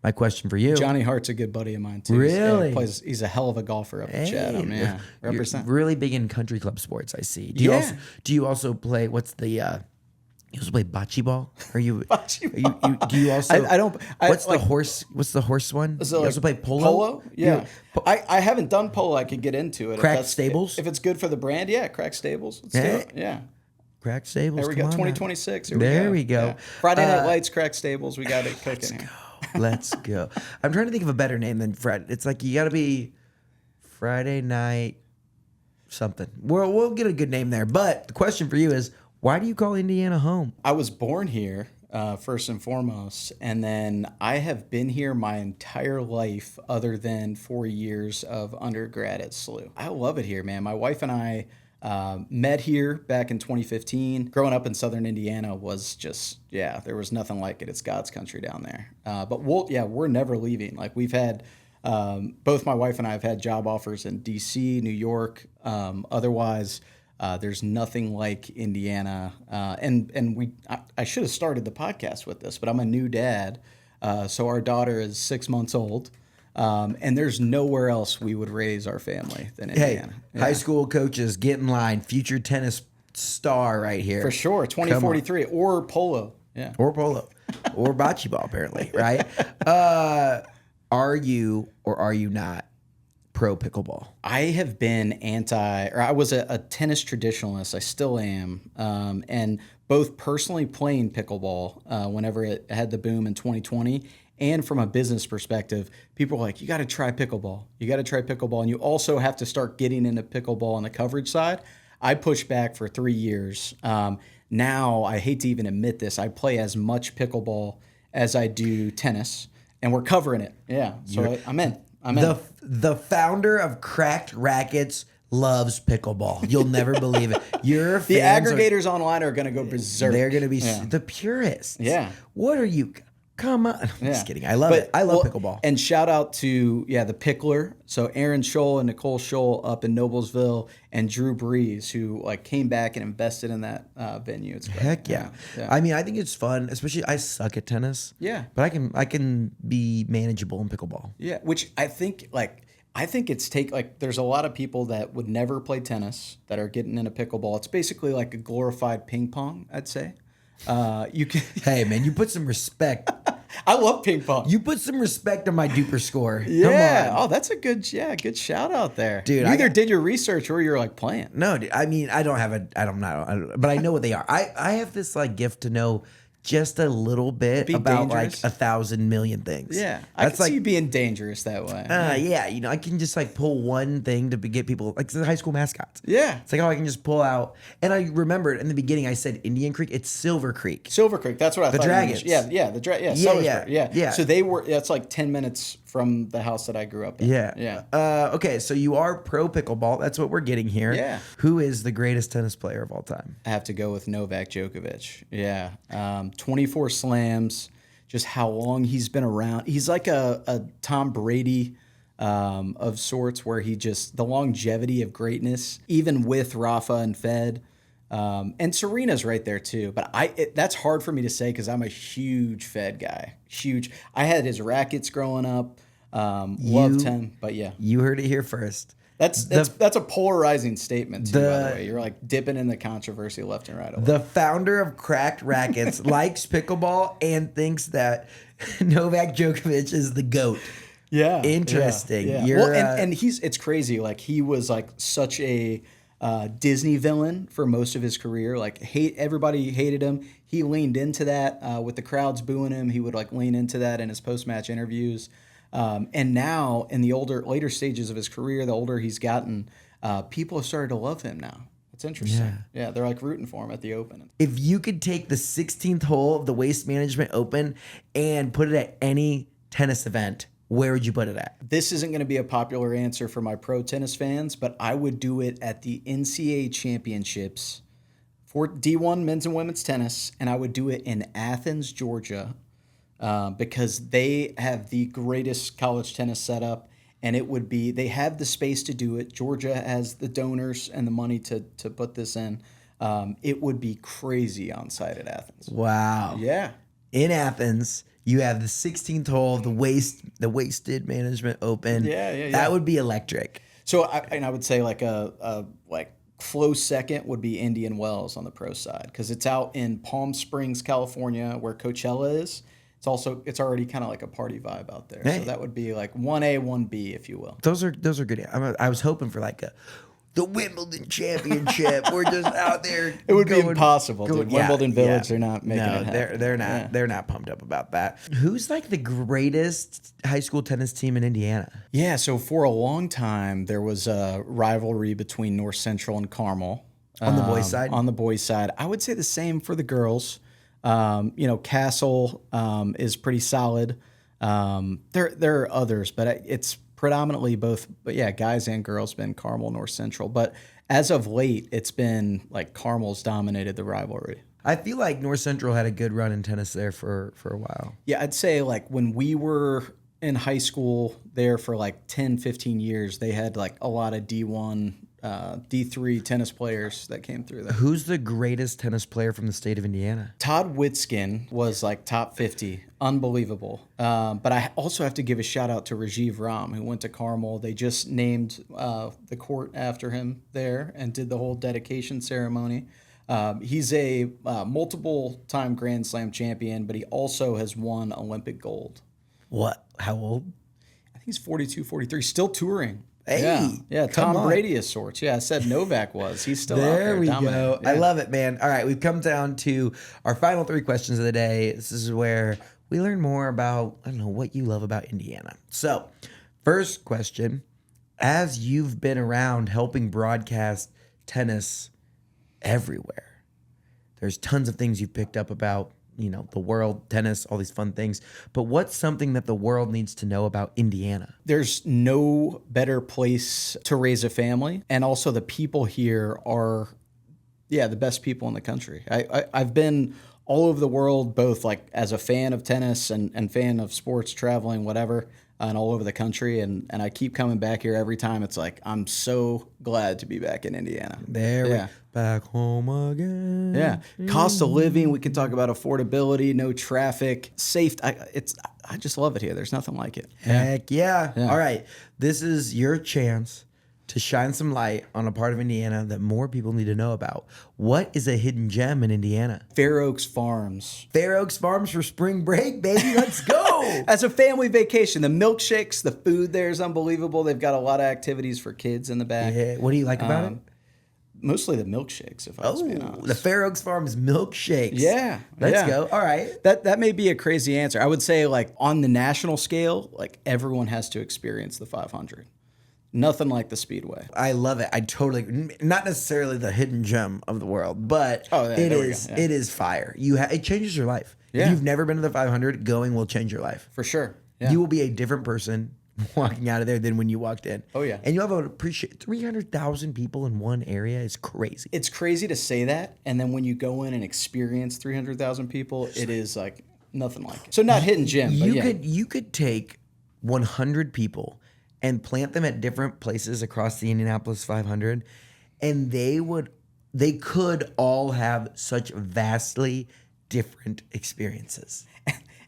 My question for you. Johnny Hart's a good buddy of mine too. Really? He's a hell of a golfer up in Chatham. Yeah, represent. You're really big in country club sports, I see. Do you also play? What's the? You also play bocce ball? Are you? Bocce ball. Do you also? I don't. What's the horse? What's the horse one? So you also play polo? Polo? Yeah. I haven't done polo. I could get into it. Cracked Stables? If it's good for the brand, Cracked Stables. Let's do it. Yeah. Cracked Stables. There we go. 2026. There we go. Yeah. Friday Night Lights, Cracked Stables. We got it cooking here. Let's go. I'm trying to think of a better name than Fred. It's like you got to be Friday Night something. We'll get a good name there. But the question for you is, why do you call Indiana home? I was born here, first and foremost, and then I have been here my entire life other than 4 years of undergrad at SLU. I love it here, man. My wife and I met here back in 2015. Growing up in southern Indiana was just, there was nothing like it. It's God's country down there. But we're never leaving. Like we've had, both my wife and I have had job offers in DC, New York. Otherwise, there's nothing like Indiana. I should have started the podcast with this, but I'm a new dad. So our daughter is 6 months old. And there's nowhere else we would raise our family than Indiana. Hey, high school coaches, get in line. Future tennis star right here. For sure. 2043 or polo. Yeah. Or polo. Or bocce ball, apparently, right? Are you or are you not pro pickleball? I have been I was a tennis traditionalist. I still am. And both personally playing pickleball whenever it had the boom in 2020, and from a business perspective, people are like, you got to try pickleball. You got to try pickleball. And you also have to start getting into pickleball on the coverage side. I pushed back for 3 years. Now, I hate to even admit this, I play as much pickleball as I do tennis, and we're covering it. Yeah, so I'm in. The founder of Cracked Racquets loves pickleball. You'll never believe it. Your the aggregators online are going to go berserk. They're going to be the purists. Yeah. What are you... Come on. I'm just kidding. I love it. I love pickleball. And shout out to, the Pickler. So Aaron Scholl and Nicole Scholl up in Noblesville, and Drew Breeze, who came back and invested in that venue. It's great. Heck yeah. I mean, I think it's fun, especially I suck at tennis. Yeah. But I can be manageable in pickleball. Yeah, which I think it's there's a lot of people that would never play tennis that are getting into pickleball. It's basically like a glorified ping pong, I'd say. You can. Hey man, you put some respect. I love ping pong. You put some respect on my duper score. Yeah. Come on. Oh, that's a good shout out there, dude. You either did your research or you're playing. No, dude. I mean, I don't know, but I know what they are. I have this gift to know just a little bit about dangerous. 1,000 million things. Yeah, I can see you being dangerous that way. Yeah, I can just pull one thing to get people the high school mascots. Yeah, it's I can just pull out. And I remembered in the beginning I said Indian Creek. It's Silver Creek. Silver Creek. That's what I thought. The Dragons. Yeah. So they were. That's 10 minutes from the house that I grew up in. Yeah. Okay, so you are pro pickleball. That's what we're getting here. Yeah. Who is the greatest tennis player of all time? I have to go with Novak Djokovic. Yeah. 24 slams, just how long he's been around. He's like a Tom Brady of sorts, where the longevity of greatness, even with Rafa and Fed. And Serena's right there too. But that's hard for me to say because I'm a huge Fed guy. Huge. I had his rackets growing up. Loved him. But yeah. You heard it here first. That's a polarizing statement too, by the way. You're dipping in the controversy left and right. The founder of Cracked Racquets likes pickleball and thinks that Novak Djokovic is the GOAT. Yeah. Interesting. Yeah. And it's crazy. He was such a Disney villain for most of his career. Everybody hated him. He leaned into that with the crowds booing him. He would lean into that in his post-match interviews. And now, in the later stages of his career, the older he's gotten, people have started to love him now. It's interesting. Yeah, they're rooting for him at the Open. If you could take the 16th hole of the Waste Management Open and put it at any tennis event, where would you put it at? This isn't going to be a popular answer for my pro tennis fans, but I would do it at the NCAA Championships for D1 men's and women's tennis, and I would do it in Athens, Georgia. Because they have the greatest college tennis setup, and they have the space to do it. Georgia has the donors and the money to put this in. It would be crazy on site at Athens. Wow. Yeah. In Athens, you have the 16th hole of the Wasted Management Open. Yeah. That would be electric. So I would say a close second would be Indian Wells on the pro side, because it's out in Palm Springs, California, where Coachella is. It's already kind of a party vibe out there. Hey. So that would be 1A, 1B, if you will. Those are good. I was hoping for the Wimbledon championship. We're just out there. It would be impossible, dude. Wimbledon Village, they're not making it happen. They're not. Yeah. They're not pumped up about that. Who's like the greatest high school tennis team in Indiana? Yeah, so for a long time, there was a rivalry between North Central and Carmel. On the boys' side? On the boys' side. I would say the same for the girls. Castle is pretty solid. There are others, but it's predominantly both, but yeah, guys and girls been Carmel, North Central. But as of late, it's been like Carmel's dominated the rivalry. I feel like North Central had a good run in tennis there for a while. Yeah, I'd say like when we were in high school there for like 10, 15 years, they had like a lot of D1, D3 tennis players that came through there. Who's the greatest tennis player from the state of Indiana? Todd Whitskin was like top 50. Unbelievable. But I also have to give a shout out to Rajiv Ram, who went to Carmel. They just named the court after him there and did the whole dedication ceremony. He's a multiple-time Grand Slam champion, but he also has won Olympic gold. What? How old? I think he's 42, 43, still touring. Hey, yeah, Tom Brady of sorts. Yeah, I said Novak was. He's still out there. There we go. Yeah. I love it, man. All right, we've come down to our final 3 questions of the day. This is where we learn more about, I don't know, what you love about Indiana. So, first question, as you've been around helping broadcast tennis everywhere, there's tons of things you've picked up about, the world, tennis, all these fun things. But what's something that the world needs to know about Indiana? There's no better place to raise a family. And also the people here are, the best people in the country. I've been all over the world, both like as a fan of tennis and fan of sports, traveling, whatever, and all over the country. And I keep coming back here every time. It's like, I'm so glad to be back in Indiana. Back home again. Yeah. Cost of living. We can talk about affordability, no traffic, safe. I just love it here. There's nothing like it. Heck yeah. All right. This is your chance to shine some light on a part of Indiana that more people need to know about. What is a hidden gem in Indiana? Fair Oaks Farms. Fair Oaks Farms for spring break, baby. Let's go. As a family vacation, the milkshakes, the food there is unbelievable. They've got a lot of activities for kids in the back. Yeah. What do you like about it? Mostly the milkshakes, if I was being honest. The Fair Oaks Farms milkshakes. Yeah. Let's go. All right. That may be a crazy answer. I would say, like, on the national scale, like, everyone has to experience the 500. Nothing like the Speedway. I love it. I totally, not necessarily the hidden gem of the world, but it is fire. It changes your life. Yeah. If you've never been to the 500, going will change your life. For sure. Yeah. You will be a different person walking out of there than when you walked in. Oh, yeah. And you'll have to appreciate 300,000 people in one area is crazy. It's crazy to say that. And then when you go in and experience 300,000 people, it is like nothing like it. So not hidden gem. You could take 100 people and plant them at different places across the Indianapolis 500, and they could all have such vastly different experiences.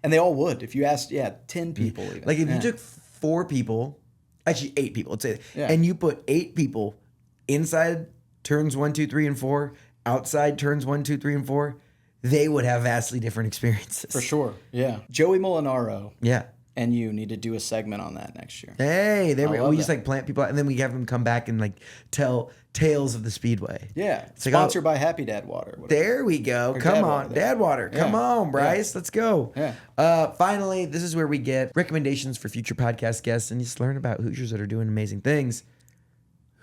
And they all would. If you asked, 10 people even. Like if you took 4 people, actually 8 people, let's say, and you put 8 people inside turns 1, 2, 3, and 4, outside turns 1, 2, 3, and 4, they would have vastly different experiences. For sure. Yeah. Joey Molinaro. Yeah. And you need to do a segment on that next year. Hey, there we go. We just like plant people out, and then we have them come back and like tell tales of the Speedway. Yeah. It's sponsored by Happy Dad Water. There we go. Or Come Dad on. Water Dad Water. Come on, Bryce. Let's go. Yeah. Finally, this is where we get recommendations for future podcast guests and just learn about Hoosiers that are doing amazing things.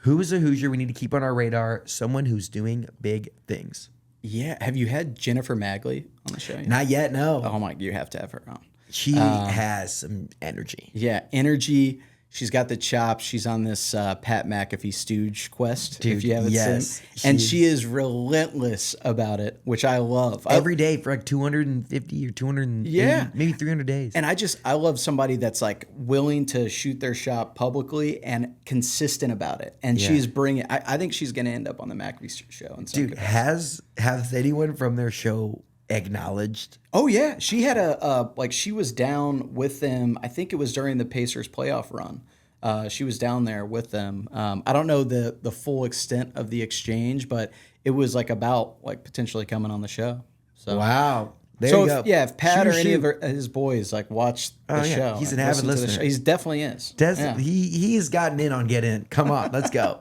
Who is a Hoosier we need to keep on our radar? Someone who's doing big things. Yeah. Have you had Jennifer Magley on the show yet? Not yet, no. Oh, my. You have to have her on. She has some energy. Yeah, energy. She's got the chops. She's on this Pat McAfee Stooge quest, Dude, if you haven't seen. And she is relentless about it, which I love. Every day for like 250 or 280, maybe 300 days. And I love somebody that's like willing to shoot their shot publicly and consistent about it. And she's bringing. I think she's going to end up on the McAfee show. In some Dude, has anyone from their show acknowledged? Oh yeah, she had she was down with them. I think it was during the Pacers playoff run. She was down there with them. I don't know the full extent of the exchange, but it was like about like potentially coming on the show. So wow. There you go. If Pat or any of his boys like watch the show, he's an avid listener. He definitely is. He has gotten in on Get In. Come on, let's go.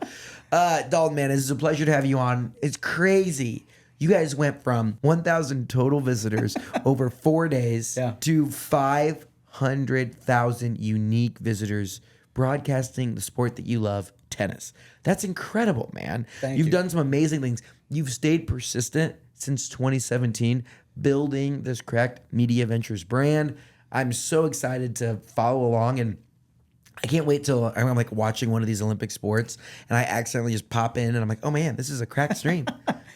Dalton, man, it's a pleasure to have you on. It's crazy. You guys went from 1,000 total visitors over 4 days to 500,000 unique visitors broadcasting the sport that you love, tennis. That's incredible, man. You've done some amazing things. You've stayed persistent since 2017, building this Cracked Media Ventures brand. I'm so excited to follow along, and I can't wait till I'm like watching one of these Olympic sports and I accidentally just pop in and I'm like, oh man, this is a cracked stream.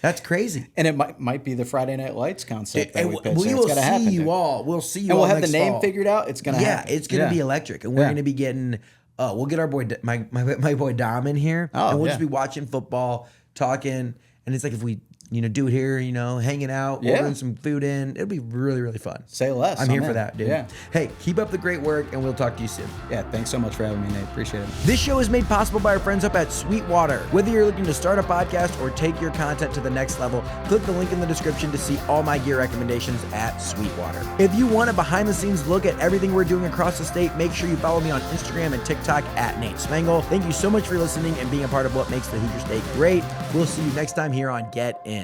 That's crazy. And it might be the Friday Night Lights concept that we pitched. We will see you all. We'll see you all. And we'll have the name fall. Figured out. It's gonna happen. Yeah, it's gonna be electric, and we're gonna be getting. We'll get our boy, my boy Dom in here, and we'll just be watching football, talking, and it's like if we do it here, hanging out, ordering some food in. It'll be really, really fun. Say less. I'm here for that, dude. Yeah. Hey, keep up the great work, and we'll talk to you soon. Yeah, thanks so much for having me, Nate. Appreciate it. This show is made possible by our friends up at Sweetwater. Whether you're looking to start a podcast or take your content to the next level, click the link in the description to see all my gear recommendations at Sweetwater. If you want a behind-the-scenes look at everything we're doing across the state, make sure you follow me on Instagram and TikTok at Nate Spangle. Thank you so much for listening and being a part of what makes the Hoosier State great. We'll see you next time here on Get In.